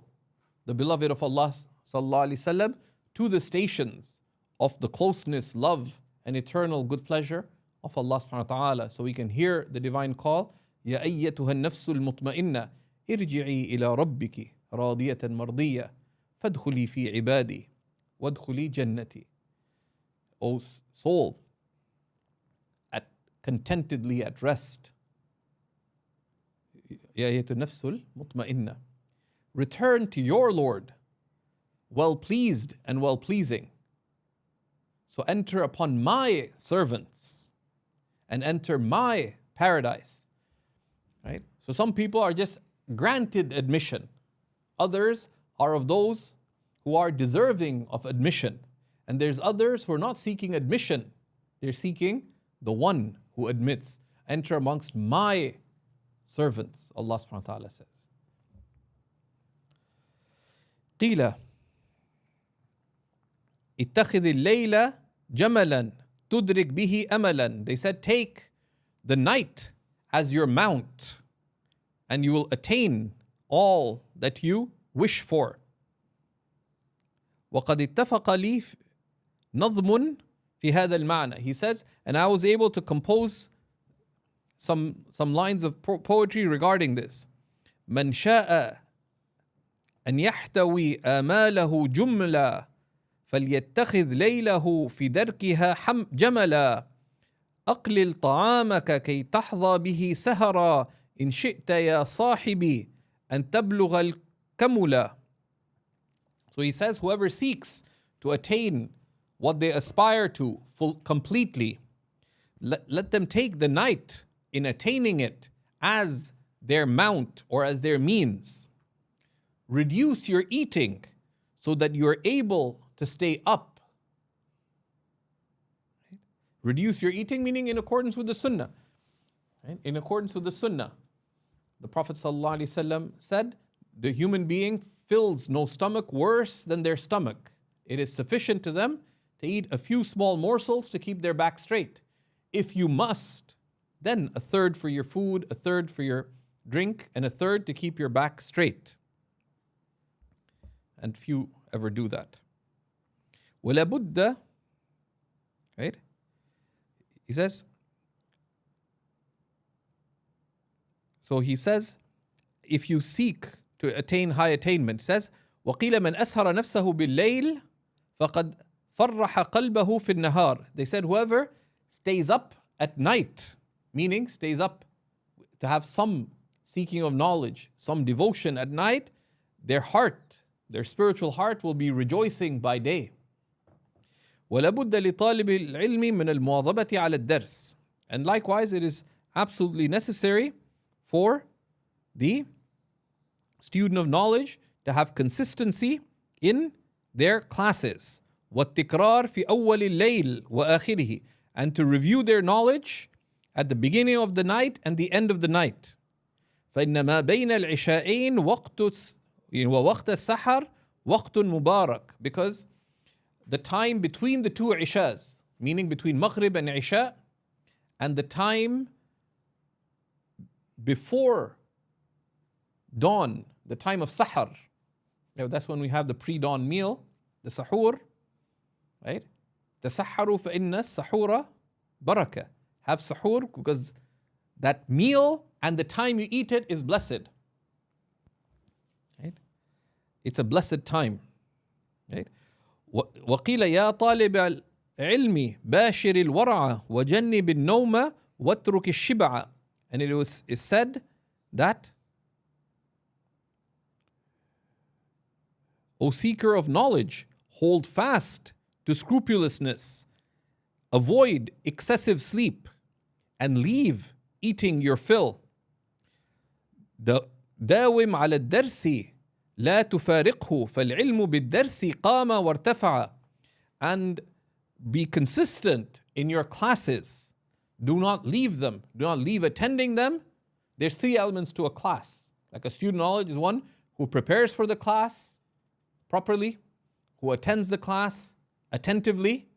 the beloved of Allah sallallahu alaihi wasallam to the stations of the closeness, love, and eternal good pleasure of Allah subhanahu wa ta'ala. So we can hear the divine call, يا أيتها النفس المطمئنة ارجعي إلى ربك راضية مرضية فادخلي في عبادي وادخلي جنتي. O soul, contentedly at rest. يا أيتها النفس المطمئنة. Return to your Lord, well pleased and well pleasing. So enter upon my servants and enter my paradise. Right? So some people are just granted admission. Others are of those who are deserving of admission. And there's others who are not seeking admission. They're seeking the one who admits. Enter amongst my servants, Allah subhanahu wa ta'ala says. قيل اتخذ الليل جملا تدرك به أملا. They said, take the night as your mount and you will attain all that you wish for. وقد اتفق لي نظم في هذا المعنى. He says, and I was able to compose some lines of poetry regarding this. من شاء أن يحتوي آماله جملة فليتخذ ليله في دركها جملا أقلل طعامك كي تحظى به سهرا إن شئت يا صاحبي أن تبلغ الكملا. So he says, whoever seeks to attain what they aspire to completely, let them take the night in attaining it as their mount or as their means. Reduce your eating so that you are able to stay up. Reduce your eating, meaning in accordance with the sunnah. Right? In accordance with the sunnah. The Prophet ﷺ said, the human being fills no stomach worse than their stomach. It is sufficient to them to eat a few small morsels to keep their back straight. If you must, then a third for your food, a third for your drink, and a third to keep your back straight. And few ever do that. وَلَا بُدَّ, right? He says, so he says, if you seek to attain high attainment, he says, وَقِيلَ مَنْ أَسْهَرَ نَفْسَهُ بِاللَّيْلِ فَقَدْ فَرَّحَ قَلْبَهُ فِي النَّهَارِ. They said, whoever stays up at night, meaning stays up to have some seeking of knowledge, some devotion at night, their heart, their spiritual heart will be rejoicing by day. وَلَا بُدَّ لِطَالِبِ الْعِلْمِ مِنَ الْمُوَاظَبَةِ عَلَى الدَّرْسِ. And likewise, it is absolutely necessary for the student of knowledge to have consistency in their classes. وَالتِّكْرَارِ فِي أَوَّلِ اللَّيْلِ وَآخِرِهِ. And to review their knowledge at the beginning of the night and the end of the night. فَإِنَّ مَا بَيْنَ الْعِشَاءَيْنِ وَوَقْتُ السَّحَرِ وَقْتٌ مُبَارَكٌ. Because the time between the two ishas, meaning between Maghrib and Isha, and the time before dawn, the time of Sahar, that's when we have the pre-dawn meal, the sahur, right? تَسَحَّرُوا فَإِنَّ السَّحُورَ بَرَكَةٌ. Have sahur because that meal and the time you eat it is blessed. Right? It's a blessed time. Right? وقيل يا طالب العلم باشر الورع وجنب النوم واترك الشبع. And it said that, O seeker of knowledge, hold fast to scrupulousness, avoid excessive sleep, and leave eating your fill. داوم على الدرس لا تفارقه فالعلم بالدرس قام وارتفع. And be consistent in your classes. Do not leave them. Do not leave attending them. There's three elements to a class. Like a student knowledge is one who prepares for the class properly, who attends the class attentively,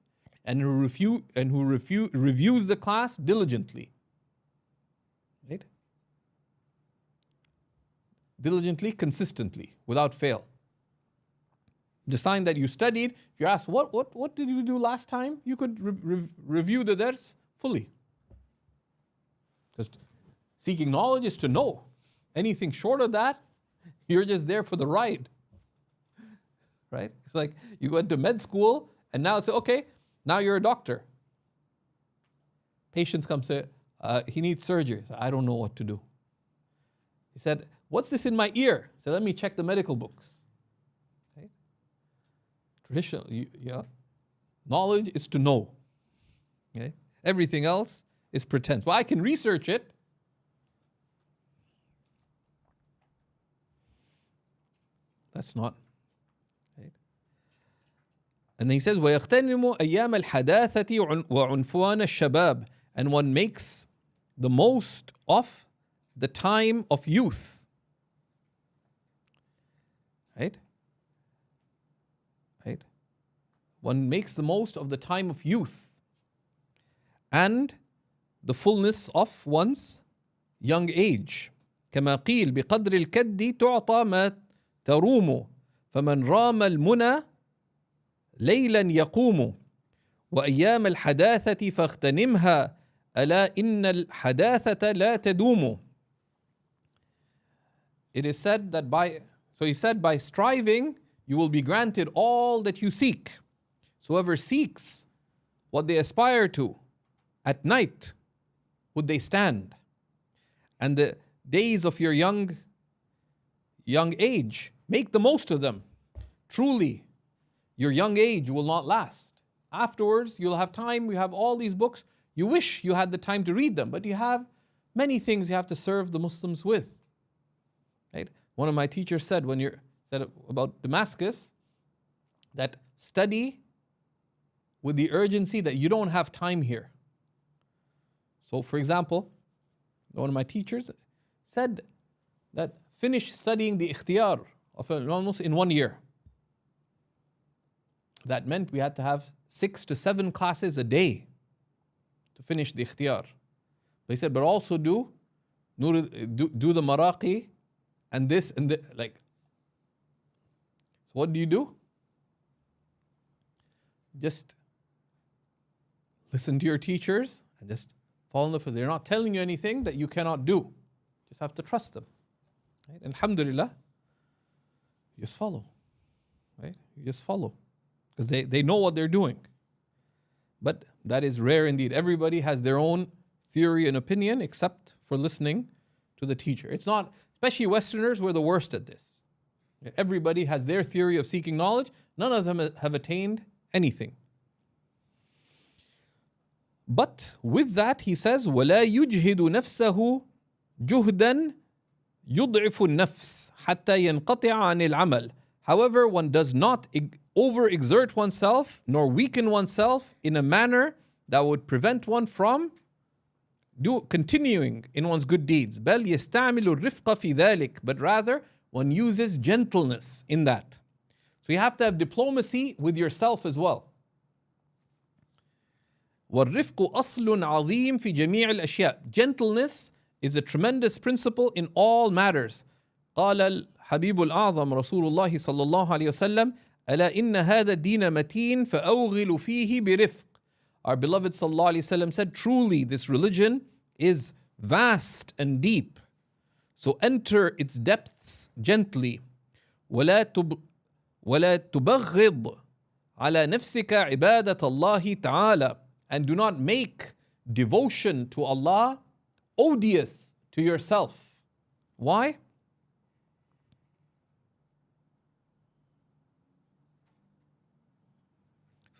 and who reviews the class diligently. Right? Diligently, consistently, without fail. The sign that you studied, if you're asked, what did you do last time? You could review the dars fully. Because seeking knowledge is to know. Anything short of that, you're just there for the ride. Right? It's like you went to med school and now it's okay, now you're a doctor. Patients come say, he needs surgery. I don't know what to do. He said, what's this in my ear? So let me check the medical books. Okay? Traditional, knowledge is to know. Okay? Everything else is pretense. Well, I can research it. That's not. Right? And then he says, وَيَغْتَنِمُ أَيَّامَ الْحَدَاثَةِ وَعُنْفُوَانَ الشَّبَابِ. And one makes the most of the time of youth. Right? Right? One makes the most of the time of youth and the fullness of one's young age. كما قيل بقدر الكد تعطى ما تروم فمن رام المنى ليلا يقوم وأيام الحداثة فاغتنمها ألا إن الحداثة لا تدوم. It is said that so he said, by striving, you will be granted all that you seek. So whoever seeks what they aspire to, at night would they stand. And the days of your young age, make the most of them. Truly, your young age will not last. Afterwards, you'll have time, you have all these books. You wish you had the time to read them, but you have many things you have to serve the Muslims with. Right? One of my teachers said said about Damascus, that study with the urgency that you don't have time here. So for example, one of my teachers said that finish studying the ikhtiyar of almost in 1 year. That meant we had to have 6 to 7 classes a day to finish the ikhtiyar. But he said, but also do the maraqi and this and the, like. So what do? Just listen to your teachers and just fall in love with them. They're not telling you anything that you cannot do. Just have to trust them. Right? Alhamdulillah, you just follow. Right? You just follow. Because they know what they're doing. But that is rare indeed. Everybody has their own theory and opinion except for listening to the teacher. It's not, especially Westerners, we're the worst at this. Everybody has their theory of seeking knowledge. None of them have attained anything. But with that, he says, وَلَا يُجْهِدُ نَفْسَهُ جُهْدًا يُضْعِفُ النَّفْسِ حَتَّى يَنْقَطِعَ عَنِ الْعَمَلِ. However, one does not overexert oneself nor weaken oneself in a manner that would prevent one from continuing in one's good deeds. بَلْ يَسْتَعْمِلُ الرِّفْقَ فِي ذَلِكَ. But rather, one uses gentleness in that. So you have to have diplomacy with yourself as well. وَالرِّفْقُ أَصْلٌ عَظِيمٌ فِي جَمِيعِ الْأَشْيَاءِ. Gentleness is a tremendous principle in all matters. قال الحبيب الأعظم رسول الله صلى الله عليه وسلم ألا إن هذا الدين متين فأوغل فيه برفق. Our beloved صلى الله عليه وسلم said, truly this religion is vast and deep. So enter its depths gently. ولا تبغض على نفسك عبادة الله تعالى. And do not make devotion to Allah odious to yourself. Why?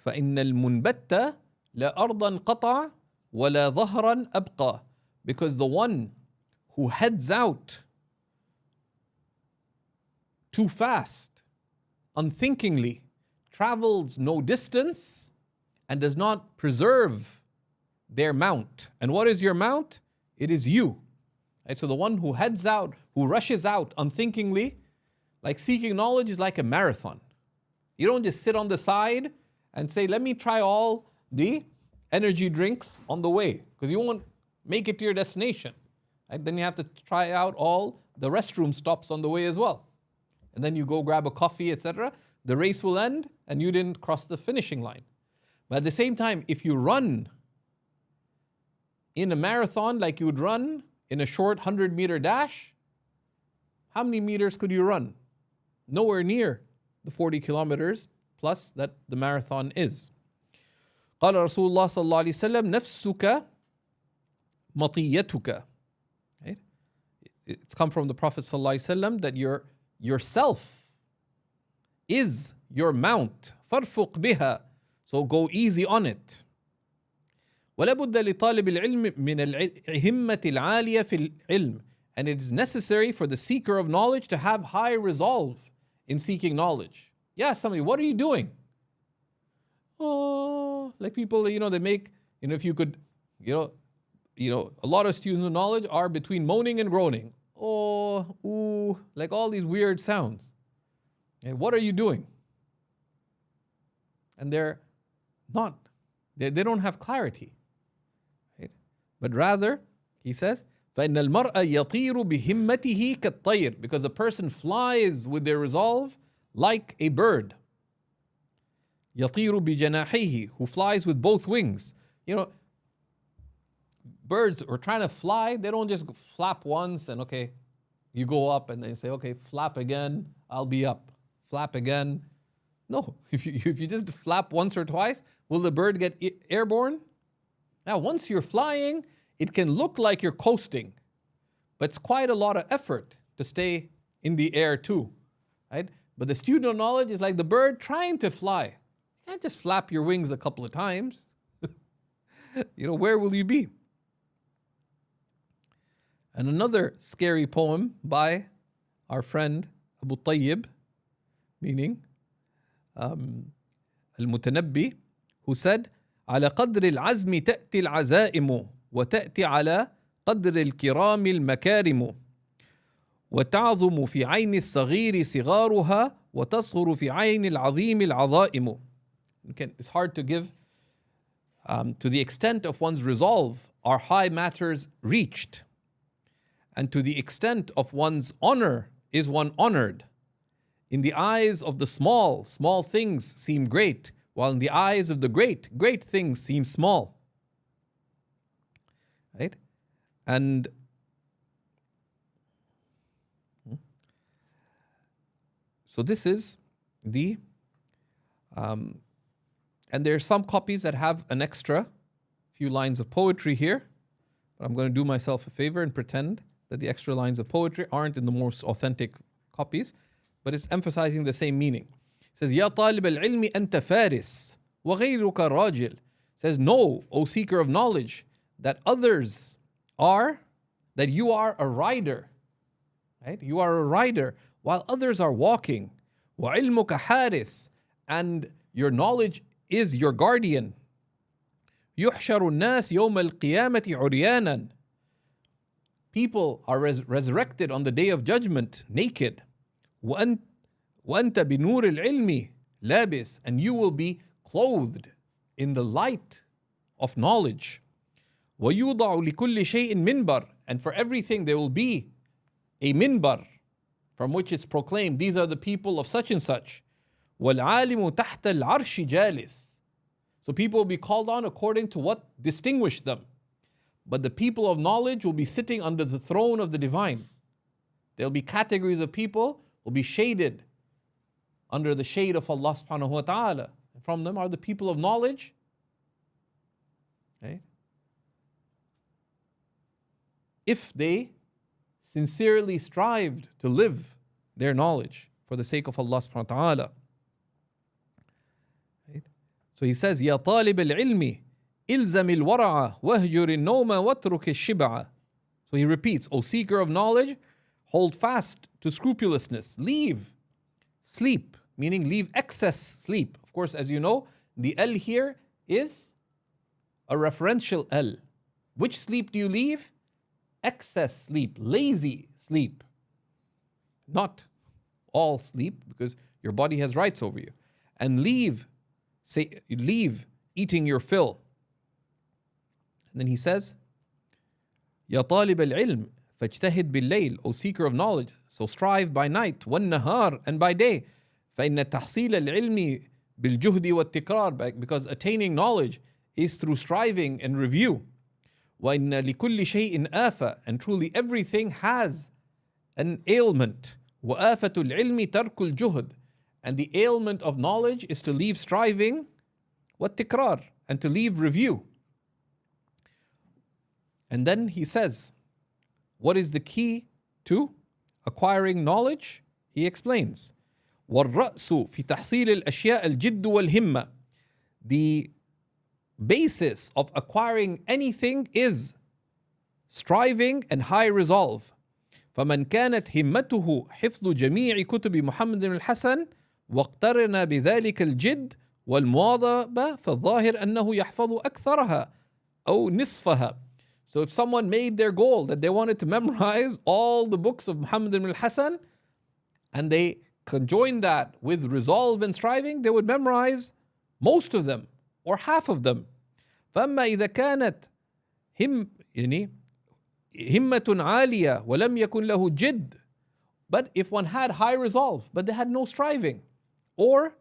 فإن المنبت لا أرضا قطع ولا ظهرا أبقى. Because the one who heads out too fast, unthinkingly, travels no distance, and does not preserve their mount. And what is your mount? It is you. Right? So the one who heads out, who rushes out unthinkingly, like seeking knowledge is like a marathon. You don't just sit on the side and say, let me try all the energy drinks on the way, because you won't make it to your destination. Right? Then you have to try out all the restroom stops on the way as well. And then you go grab a coffee, etc. The race will end and you didn't cross the finishing line. But at the same time, if you run in a marathon like you would run in a short 100-meter dash, how many meters could you run? Nowhere near the 40 kilometers plus that the marathon is. قال رسول الله صلى الله عليه وسلم نفسك مطيتك. Right? It's come from the Prophet صلى الله عليه وسلم that yourself is your mount. فارفق بها. So go easy on it. ولا بد لطالب العلم من الهمة العالية في العلم. And it is necessary for the seeker of knowledge to have high resolve in seeking knowledge. Yeah, somebody, what are you doing? Oh, like people, they make, if you could, a lot of students of knowledge are between moaning and groaning. Oh, ooh, like all these weird sounds. Hey, what are you doing? And they don't have clarity. Right? But rather, he says, فَإِنَّ الْمَرْءَ يَطِيرُ بِهِمَّتِهِ كَالطَّيْرِ. Because a person flies with their resolve like a bird. يطير بجناحيه, who flies with both wings. You know, birds are trying to fly, they don't just flap once and okay, you go up and they say, okay, flap again, I'll be up. Flap again. No, if you just flap once or twice, will the bird get airborne? Now, once you're flying, it can look like you're coasting, but it's quite a lot of effort to stay in the air too, right? But the student of knowledge is like the bird trying to fly. You can't just flap your wings a couple of times. You know, where will you be? And another scary poem by our friend Abu Tayyib, meaning al-Mutanabbi, who said, على قدر العزم تأتي العزائم وتأتي على قدر الكرام المكارم وتعظم في عين الصغير صغارها وتصغر في عين العظيم العظائم. It's hard to give to the extent of one's resolve are high matters reached, and to the extent of one's honor is one honored. In the eyes of the small, small things seem great, while in the eyes of the great, great things seem small. Right? And so this is the, and there are some copies that have an extra few lines of poetry here, but I'm going to do myself a favor and pretend that the extra lines of poetry aren't in the most authentic copies, but it's emphasizing the same meaning. It says, يا طالب العلم أنت فارس وغيرك راجل. It says, know, O seeker of knowledge, that others are, that you are a rider. Right? You are a rider while others are walking. وعلمك حارس, and your knowledge is your guardian. يحشر الناس يوم القيامة عريانا. People are resurrected on the day of judgment naked. وأنت بنور العلم لابس, and you will be clothed in the light of knowledge. ويوضع لكل شيء منبر, and for everything there will be a minbar from which it's proclaimed, these are the people of such and such. والعالم تحت العرش جالس. So people will be called on according to what distinguished them. But the people of knowledge will be sitting under the throne of the divine. There'll be categories of people will be shaded under the shade of Allah subhanahu wa ta'ala. And from them are the people of knowledge. Right? If they sincerely strived to live their knowledge for the sake of Allah subhanahu wa ta'ala. Right? So he says, يا طالب العلم إلزم الورع واهجر النوم واترك الشبع. So he repeats, O seeker of knowledge, hold fast to scrupulousness. Leave sleep, meaning leave excess sleep. Of course, as you know, the L here is a referential L. Which sleep do you leave? Excess sleep, lazy sleep. Not all sleep, because your body has rights over you. And leave eating your fill. And then he says, يا طالب العلم فاجتهد بالليل, O seeker of knowledge, so strive by night, والنهار, and by day. فإن تحصيل العلم بالجهد والتكرار, because attaining knowledge is through striving and review. وإن لكل شيء آفة, and truly everything has an ailment. وآفة العلم ترك الجهد, and the ailment of knowledge is to leave striving, والتكرار, and to leave review. And then he says, what is the key to acquiring knowledge? He explains, والرأس في تحصيل الأشياء الجد والهمة. The basis of acquiring anything is striving and high resolve. فمن كانت همته حفظ جميع كتب محمد الحسن واقترن بذلك الجد والمواظبة فالظاهر أنه يحفظ أكثرها أو نصفها. So if someone made their goal that they wanted to memorize all the books of Muhammad ibn al-Hasan, and they conjoined that with resolve and striving, they would memorize most of them or half of them. فأما إذا كانت همة عالية ولم يكن له جد. But if one had high resolve, but they had no striving, or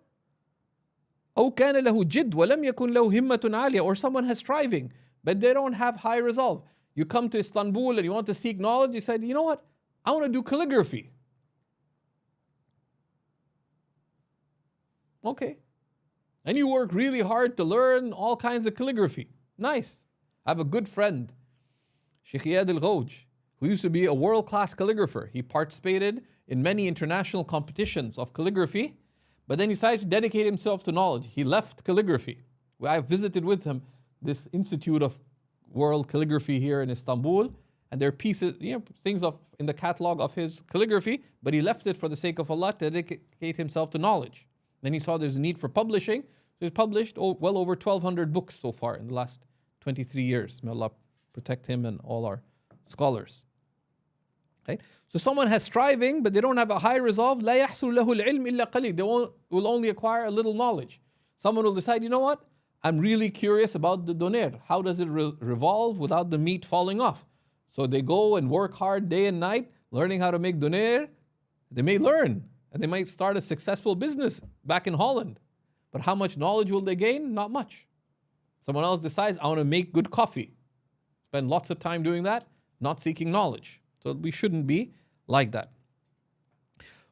أو كان له جد ولم يكن له همة عالية, or someone has striving, but they don't have high resolve. You come to Istanbul and you want to seek knowledge, you said, you know what, I want to do calligraphy. Okay. And you work really hard to learn all kinds of calligraphy. Nice. I have a good friend, Shaykh al-Ghouj, who used to be a world-class calligrapher. He participated in many international competitions of calligraphy, but then he decided to dedicate himself to knowledge. He left calligraphy. I visited with him this Institute of World Calligraphy here in Istanbul, and there are pieces, things in the catalog of his calligraphy, but he left it for the sake of Allah to dedicate himself to knowledge. Then he saw there's a need for publishing, so he's published well over 1,200 books so far in the last 23 years. May Allah protect him and all our scholars. Right? So someone has striving, but they don't have a high resolve. لا يحصل له العلم إلا قليل. They will only acquire a little knowledge. Someone will decide, you know what? I'm really curious about the doner. How does it revolve without the meat falling off? So they go and work hard day and night, learning how to make doner. They may learn, and they might start a successful business back in Holland. But how much knowledge will they gain? Not much. Someone else decides, I want to make good coffee. Spend lots of time doing that, not seeking knowledge. So we shouldn't be like that.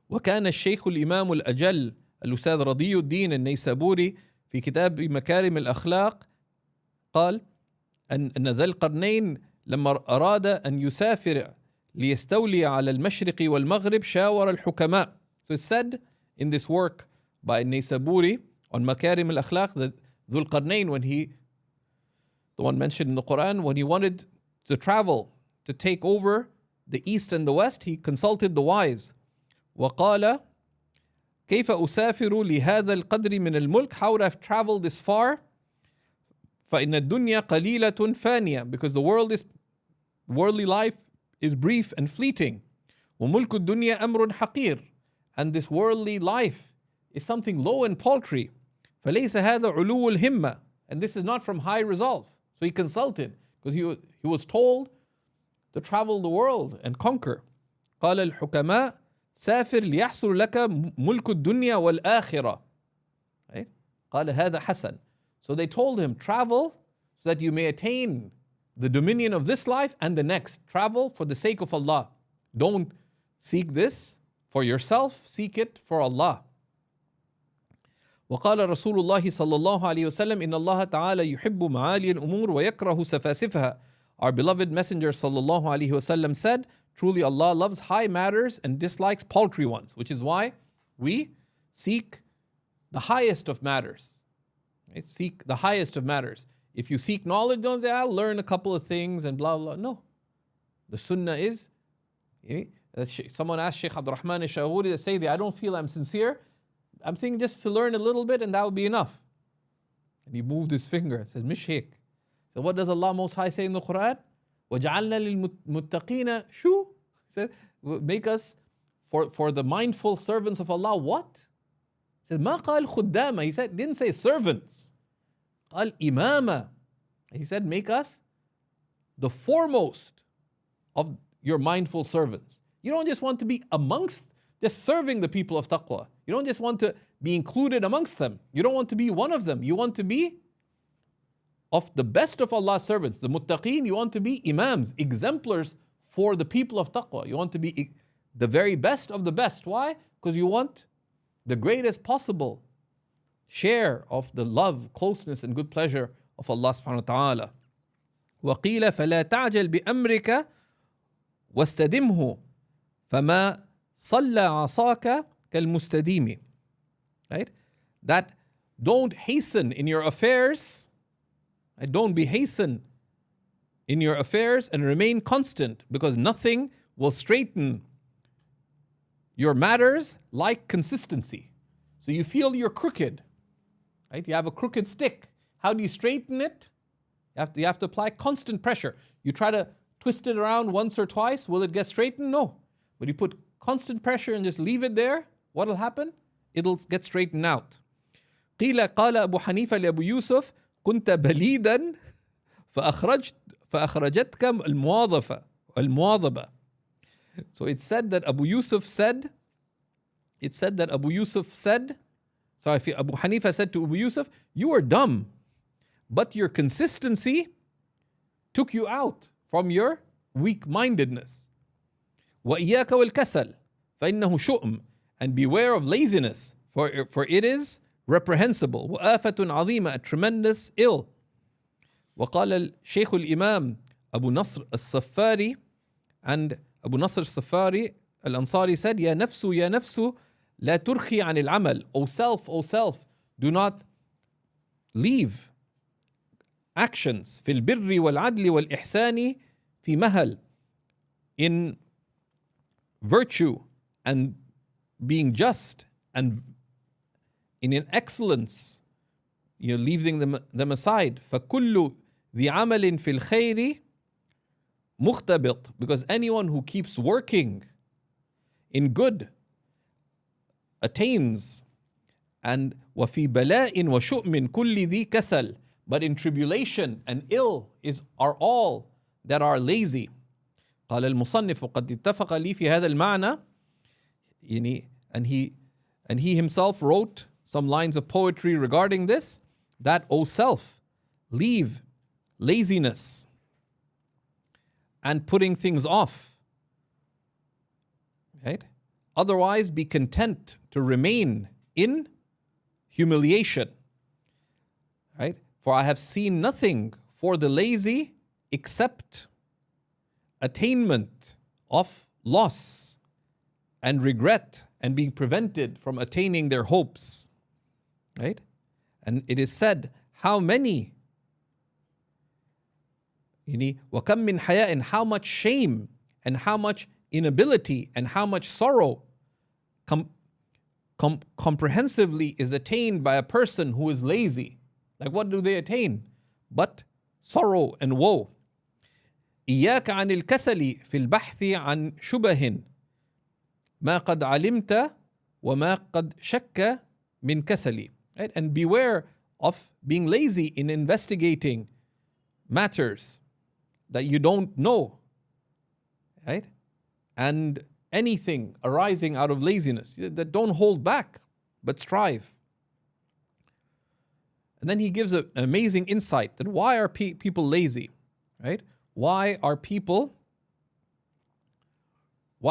وكان الشيخ الإمام الأجل الأستاذ رضي الدين النيسابوري في كتاب مكارم الأخلاق قال أن ذا القرنين لما أراد أن يسافر ليستولي على المشرق والمغرب شاور الحكماء. So it's said in this work by Naysaburi on Makarim al-Akhlaq that Dhul Qarnayn, the one mentioned in the Quran, when he wanted to travel, to take over the east and the west, he consulted the wise. وقال كيف أسافر لهذا القدر من الملك? How would I travel this far? فإن الدنيا قليلة فانية, because the worldly life is brief and fleeting. وملك الدنيا أمر حقير, and this worldly life is something low and paltry. فليس هذا علو الهمة, and this is not from high resolve. So he consulted, because he was told to travel the world and conquer. قال الحكماء سافر ليحصل لك ملك الدنيا والآخرة. Right? قال هذا حسن. So they told him, travel so that you may attain the dominion of this life and the next. Travel for the sake of Allah. Don't seek this for yourself, seek it for Allah. وقال رسول الله صلى الله عليه وسلم إن الله تعالى يحب معالي الأمور ويكره سفاسفها. Our beloved Messenger sallallahu alaihi wasallam said, truly Allah loves high matters and dislikes paltry ones, which is why we seek the highest of matters. Right? Seek the highest of matters. If you seek knowledge, don't say, I'll learn a couple of things and blah, blah. No. The sunnah is, someone asked Shaykh Abdurrahman al-Shahuri to say, I don't feel I'm sincere. I'm thinking just to learn a little bit and that would be enough. And he moved his finger and said, Mishik. So what does Allah Most High say in the Quran? وَجَعَلْنَا لِلْمُتَّقِينَ شُو? He said, make us for the mindful servants of Allah. What? He said, مَا قَالْ خُدَّامَ. He said, didn't say servants. قَالْ إِمَامَ. He said, make us the foremost of your mindful servants. You don't just want to be amongst, just serving the people of taqwa. You don't just want to be included amongst them. You don't want to be one of them. You want to be of the best of Allah's servants, the muttaqeen. You want to be imams, exemplars for the people of taqwa. You want to be the very best of the best. Why? Because you want the greatest possible share of the love, closeness, and good pleasure of Allah subhanahu wa ta'ala. وَقِيلَ فَلَا تَعْجَلْ بِأَمْرِكَ وَاسْتَدِمْهُ فَمَا صَلَّى عَصَاكَ كَالْمُسْتَدِيمِ. Right? That don't hasten in your affairs. Don't be hasten in your affairs and remain constant, because nothing will straighten your matters like consistency. So you feel you're crooked, right? You have a crooked stick. How do you straighten it? You have to apply constant pressure. You try to twist it around once or twice. Will it get straightened? No. But you put constant pressure and just leave it there. What will happen? It'll get straightened out. قيل قال أبو حنيفة لأبو يوسف كنت بليدا فأخرجتك المواظبة. So it said that Abu Yusuf said, So if Abu Hanifa said to Abu Yusuf, you are dumb, but your consistency took you out from your weak-mindedness. وَإِيَّاكَ وَالْكَسَلْ فَإِنَّهُ شُؤْمٌ. And beware of laziness, for it is reprehensible. وَآفَةٌ عَظِيمَةٌ, a tremendous ill. وقال الشيخ الإمام أبو نصر الصفاري, and Abu Nasr al-Safari al-Ansari said, يا نفس لا ترخي عن العمل. O self, do not leave actions في البر والعدل والإحسان في مهل, in virtue and being just and in an excellence, leaving them aside. فكل ذي عمل في الخير مختبط, because anyone who keeps working in good attains. And وفي بلاء وشؤم كل ذي كسل, but in tribulation and ill are all that are lazy. قال المصنف وقد اتفق لي في هذا المعنى, and he himself wrote some lines of poetry regarding this, that O self, leave laziness and putting things off, right? Otherwise be content to remain in humiliation, right? For I have seen nothing for the lazy except attainment of loss and regret and being prevented from attaining their hopes, right? And it is said, how many, وَكَمْ مِنْ حَيَاءٍ, and how much shame and how much inability and how much sorrow comprehensively is attained by a person who is lazy. Like what do they attain? But sorrow and woe. إياك عن الكسل في البحث عن شبه ما قد علمت وما قد شك من كسلي. Right? And beware of being lazy in investigating matters that you don't know, right? And anything arising out of laziness, that don't hold back, but strive. And then he gives an amazing insight that why are people lazy, right? Why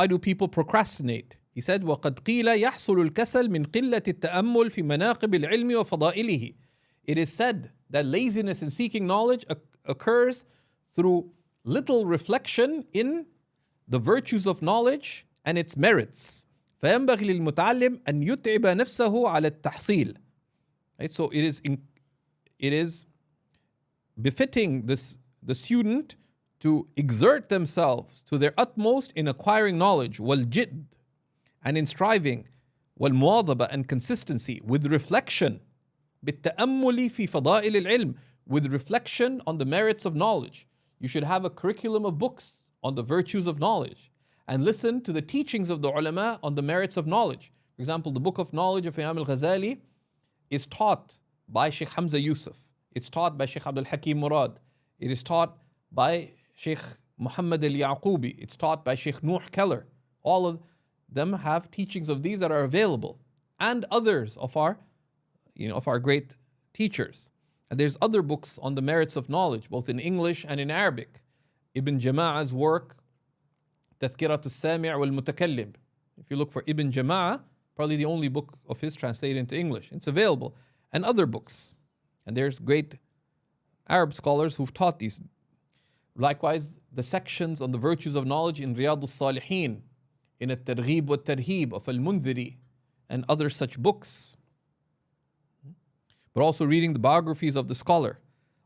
do people procrastinate? He said, وَقَدْ قِيلَ يَحْصُلُ الْكَسَلْ مِنْ قِلَّةِ التَّأَمُّلِ فِي مَنَاقِبِ الْعِلْمِ وَفَضَائِلِهِ. It is said that laziness in seeking knowledge occurs through little reflection in the virtues of knowledge and its merits. فَيَنْبَغِي لِلْمُتَعَلِّمْ أَنْ يُتْعِبَ نَفْسَهُ عَلَى التَّحْصِيلِ. Right? So it is befitting the student to exert themselves to their utmost in acquiring knowledge, وَالْجِدْ, and in striving, وَالْمُوَاظَبَةِ, and consistency, with reflection, بِالتَّأَمُّلِ فِي فَضَائِلِ الْعِلْمِ, with reflection on the merits of knowledge. You should have a curriculum of books on the virtues of knowledge and listen to the teachings of the ulama on the merits of knowledge. For example, the book of knowledge of Imam al-Ghazali is taught by Shaykh Hamza Yusuf. It's taught by Shaykh Abdul Hakim Murad. It is taught by Shaykh Muhammad al-Yaqubi. It's taught by Shaykh Nuh Keller. All of them have teachings of these that are available, and others of our great teachers. And there's other books on the merits of knowledge, both in English and in Arabic. Ibn Jama'ah's work, Tadhkiratu al-Sami' wal-Mutakallim. If you look for Ibn Jama'ah, probably the only book of his translated into English. It's available. And other books. And there's great Arab scholars who've taught these. Likewise, the sections on the virtues of knowledge in Riyadh al-Salihin, in al-Targhib wa-Tarhib of al-Mundhiri, and other such books. But also reading the biographies of the scholars.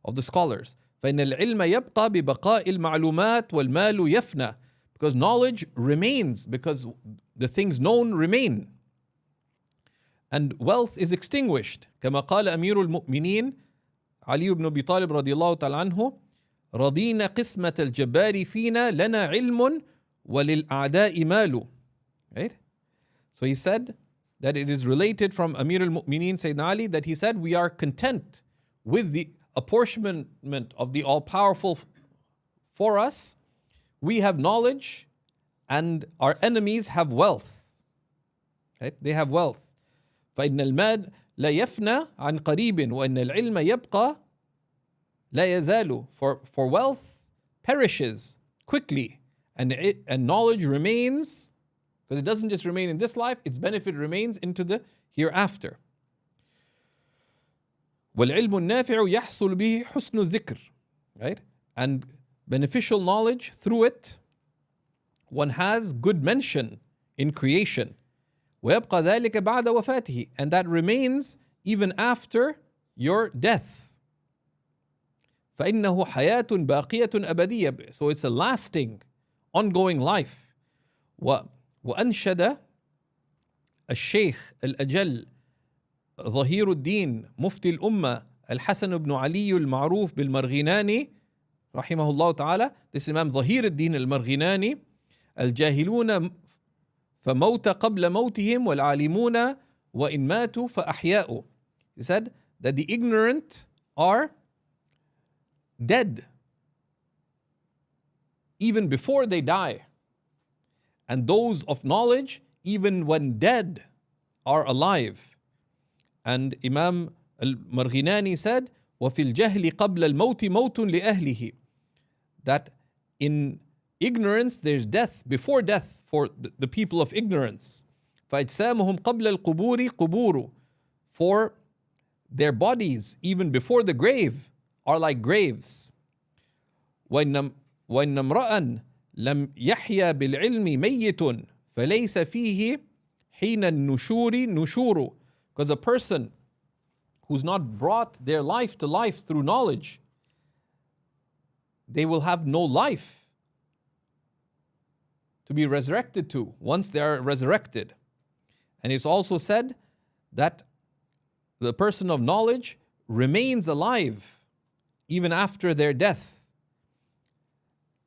فَإِنَّ الْعِلْمَ يَبْقَى بِبَقَاءِ الْمَعْلُومَاتِ وَالْمَالُ يَفْنَى. Because knowledge remains, because the things known remain. And wealth is extinguished. كما قال أمير المؤمنين علي بن أبي طالب رضي الله تعالى عنه رضينا قسمة الجبار فينا لنا علم وللأعداء مال. Right? So he said that it is related from Amir al-Mu'mineen Sayyidina Ali that he said, we are content with the apportionment of the all-powerful for us. We have knowledge and our enemies have wealth. Right? They have wealth. فإن المال لا يفنى عن قريب وإن العلم يبقى لا يزال. For wealth perishes quickly and knowledge remains, because it doesn't just remain in this life, its benefit remains into the hereafter. والعلم النافع يحصل به حسن الذكر, right? And beneficial knowledge, through it, one has good mention in creation. ويبقى ذلك بعد وفاته, and that remains even after your death. فإنه حياة باقية أبدية. So it's a lasting, ongoing life. وأنشد الشيخ الأجل ظهير الدين مفتي الأمة الحسن بن علي المعروف بالمرغناني رحمه الله تعالى. This Imam ظهير الدين المرغناني. الجاهلون فموت قبل موتهم والعالمون وإن ماتوا فأحياء. He said that the ignorant are dead even before they die, and those of knowledge even when dead are alive. And Imam al-Marghinani said, وَفِي الْجَهْلِ قَبْلَ الْمَوْتِ مَوْتٌ لِأَهْلِهِ, that in ignorance there's death before death for the people of ignorance. فَأَجْسَامُهُمْ قَبْلَ الْقُبُورِ قُبُورُ, for their bodies even before the grave are like graves. وَإِنَّ امْرَأً لَمْ يَحْيَا بِالْعِلْمِ مَيِّتٌ فَلَيْسَ فِيهِ حِينَ النُّشُورِ نُشُورُ. Because a person who's not brought their life to life through knowledge, they will have no life to be resurrected to once they are resurrected. And it's also said that the person of knowledge remains alive even after their death,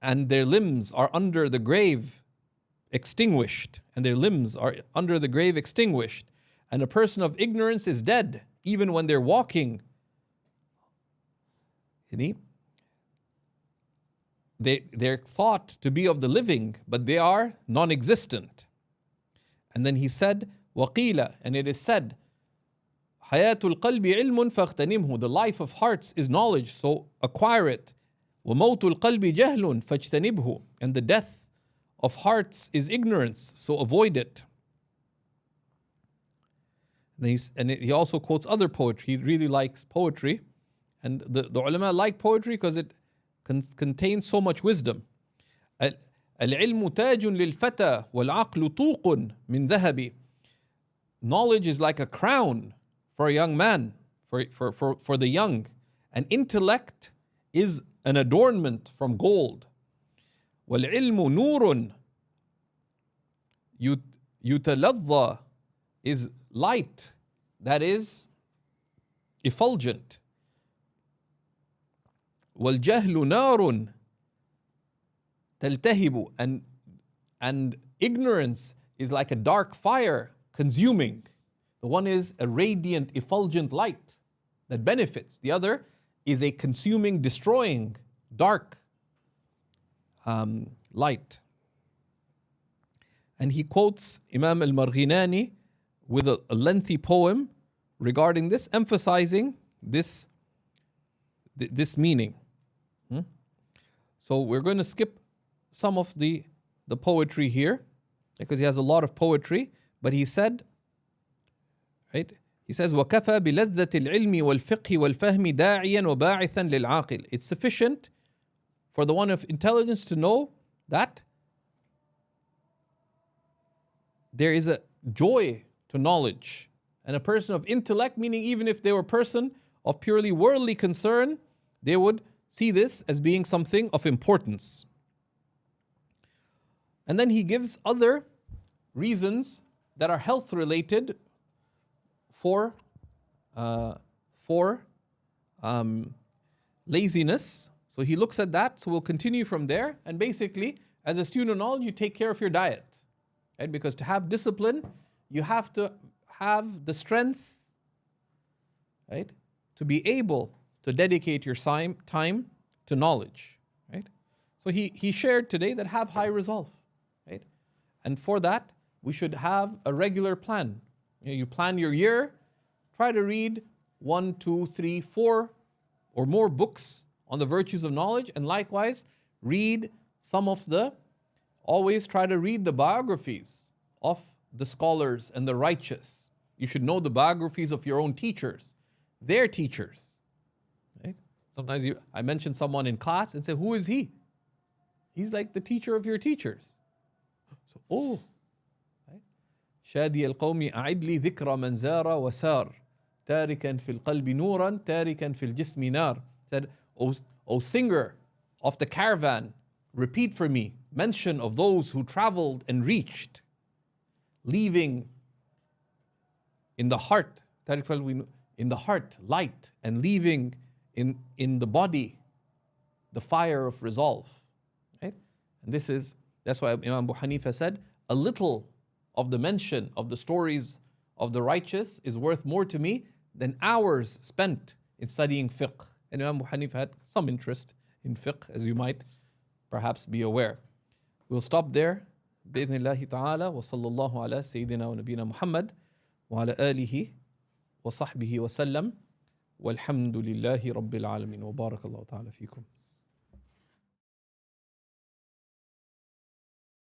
and their limbs are under the grave extinguished, and their limbs are under the grave extinguished. And a person of ignorance is dead even when they're walking. They're thought to be of the living, but they are non-existent. And then he said, وَقِيلَ, and it is said, حَيَاةُ الْقَلْبِ عِلْمٌ فَاغْتَنِمْهُ, the life of hearts is knowledge, so acquire it. وَمَوْتُ الْقَلْبِ جَهْلٌ فَاجْتَنِبْهُ, and the death of hearts is ignorance, so avoid it. And he also quotes other poetry. He really likes poetry, and the ulama like poetry because it contains so much wisdom. العلم تاج للفتى والعقل طوق من ذهب. Knowledge is like a crown for a young man, for the young, and intellect is an adornment from gold. والعلم نور يتلظى is light, that is effulgent. والجهل نار تلتهب, and ignorance is like a dark fire consuming. The one is a radiant, effulgent light that benefits. The other is a consuming, destroying, dark light. And he quotes Imam al-Marghinani with a lengthy poem regarding this, emphasizing this meaning. So we're going to skip some of the poetry here because he has a lot of poetry. But he said, right? He says, وَكَفَى بِلَذَّةِ الْعِلْمِ وَالْفِقْهِ وَالْفَهْمِ دَاعِيًا وَبَاعِثًا لِلْعَاقِلِ. It's sufficient for the one of intelligence to know that there is a joy to knowledge. And a person of intellect, meaning even if they were a person of purely worldly concern, they would see this as being something of importance. And then he gives other reasons that are health related for laziness. So he looks at that. So we'll continue from there. And basically, as a student of knowledge, you take care of your diet, right? Because to have discipline, you have to have the strength, right, to be able to dedicate your time to knowledge, right? So he shared today that have high resolve, right? And for that, we should have a regular plan. You plan your year, try to read 1, 2, 3, 4 or more books on the virtues of knowledge, and likewise read always try to read the biographies of the scholars and the righteous. You should know the biographies of your own teachers, their teachers. Right? Sometimes I mention someone in class and say, who is he? He's like the teacher of your teachers. So, شادي القوم أعد لي ذكر من زار وسار تاركا في القلب نورا تاركا في الجسم نار. Said, O singer of the caravan, repeat for me mention of those who traveled and reached, leaving in the heart, in the heart light, and leaving in the body the fire of resolve. Right? And that's why Imam Abu Hanifa said, a little of the mention of the stories of the righteous is worth more to me than hours spent in studying fiqh. And Imam Abu Hanifa had some interest in fiqh, as you might perhaps be aware. We'll stop there. بإذن الله تعالى وصلى الله على سيدنا ونبينا محمد وعلى آله وصحبه وسلم والحمد لله رب العالمين وبارك الله تعالى فيكم.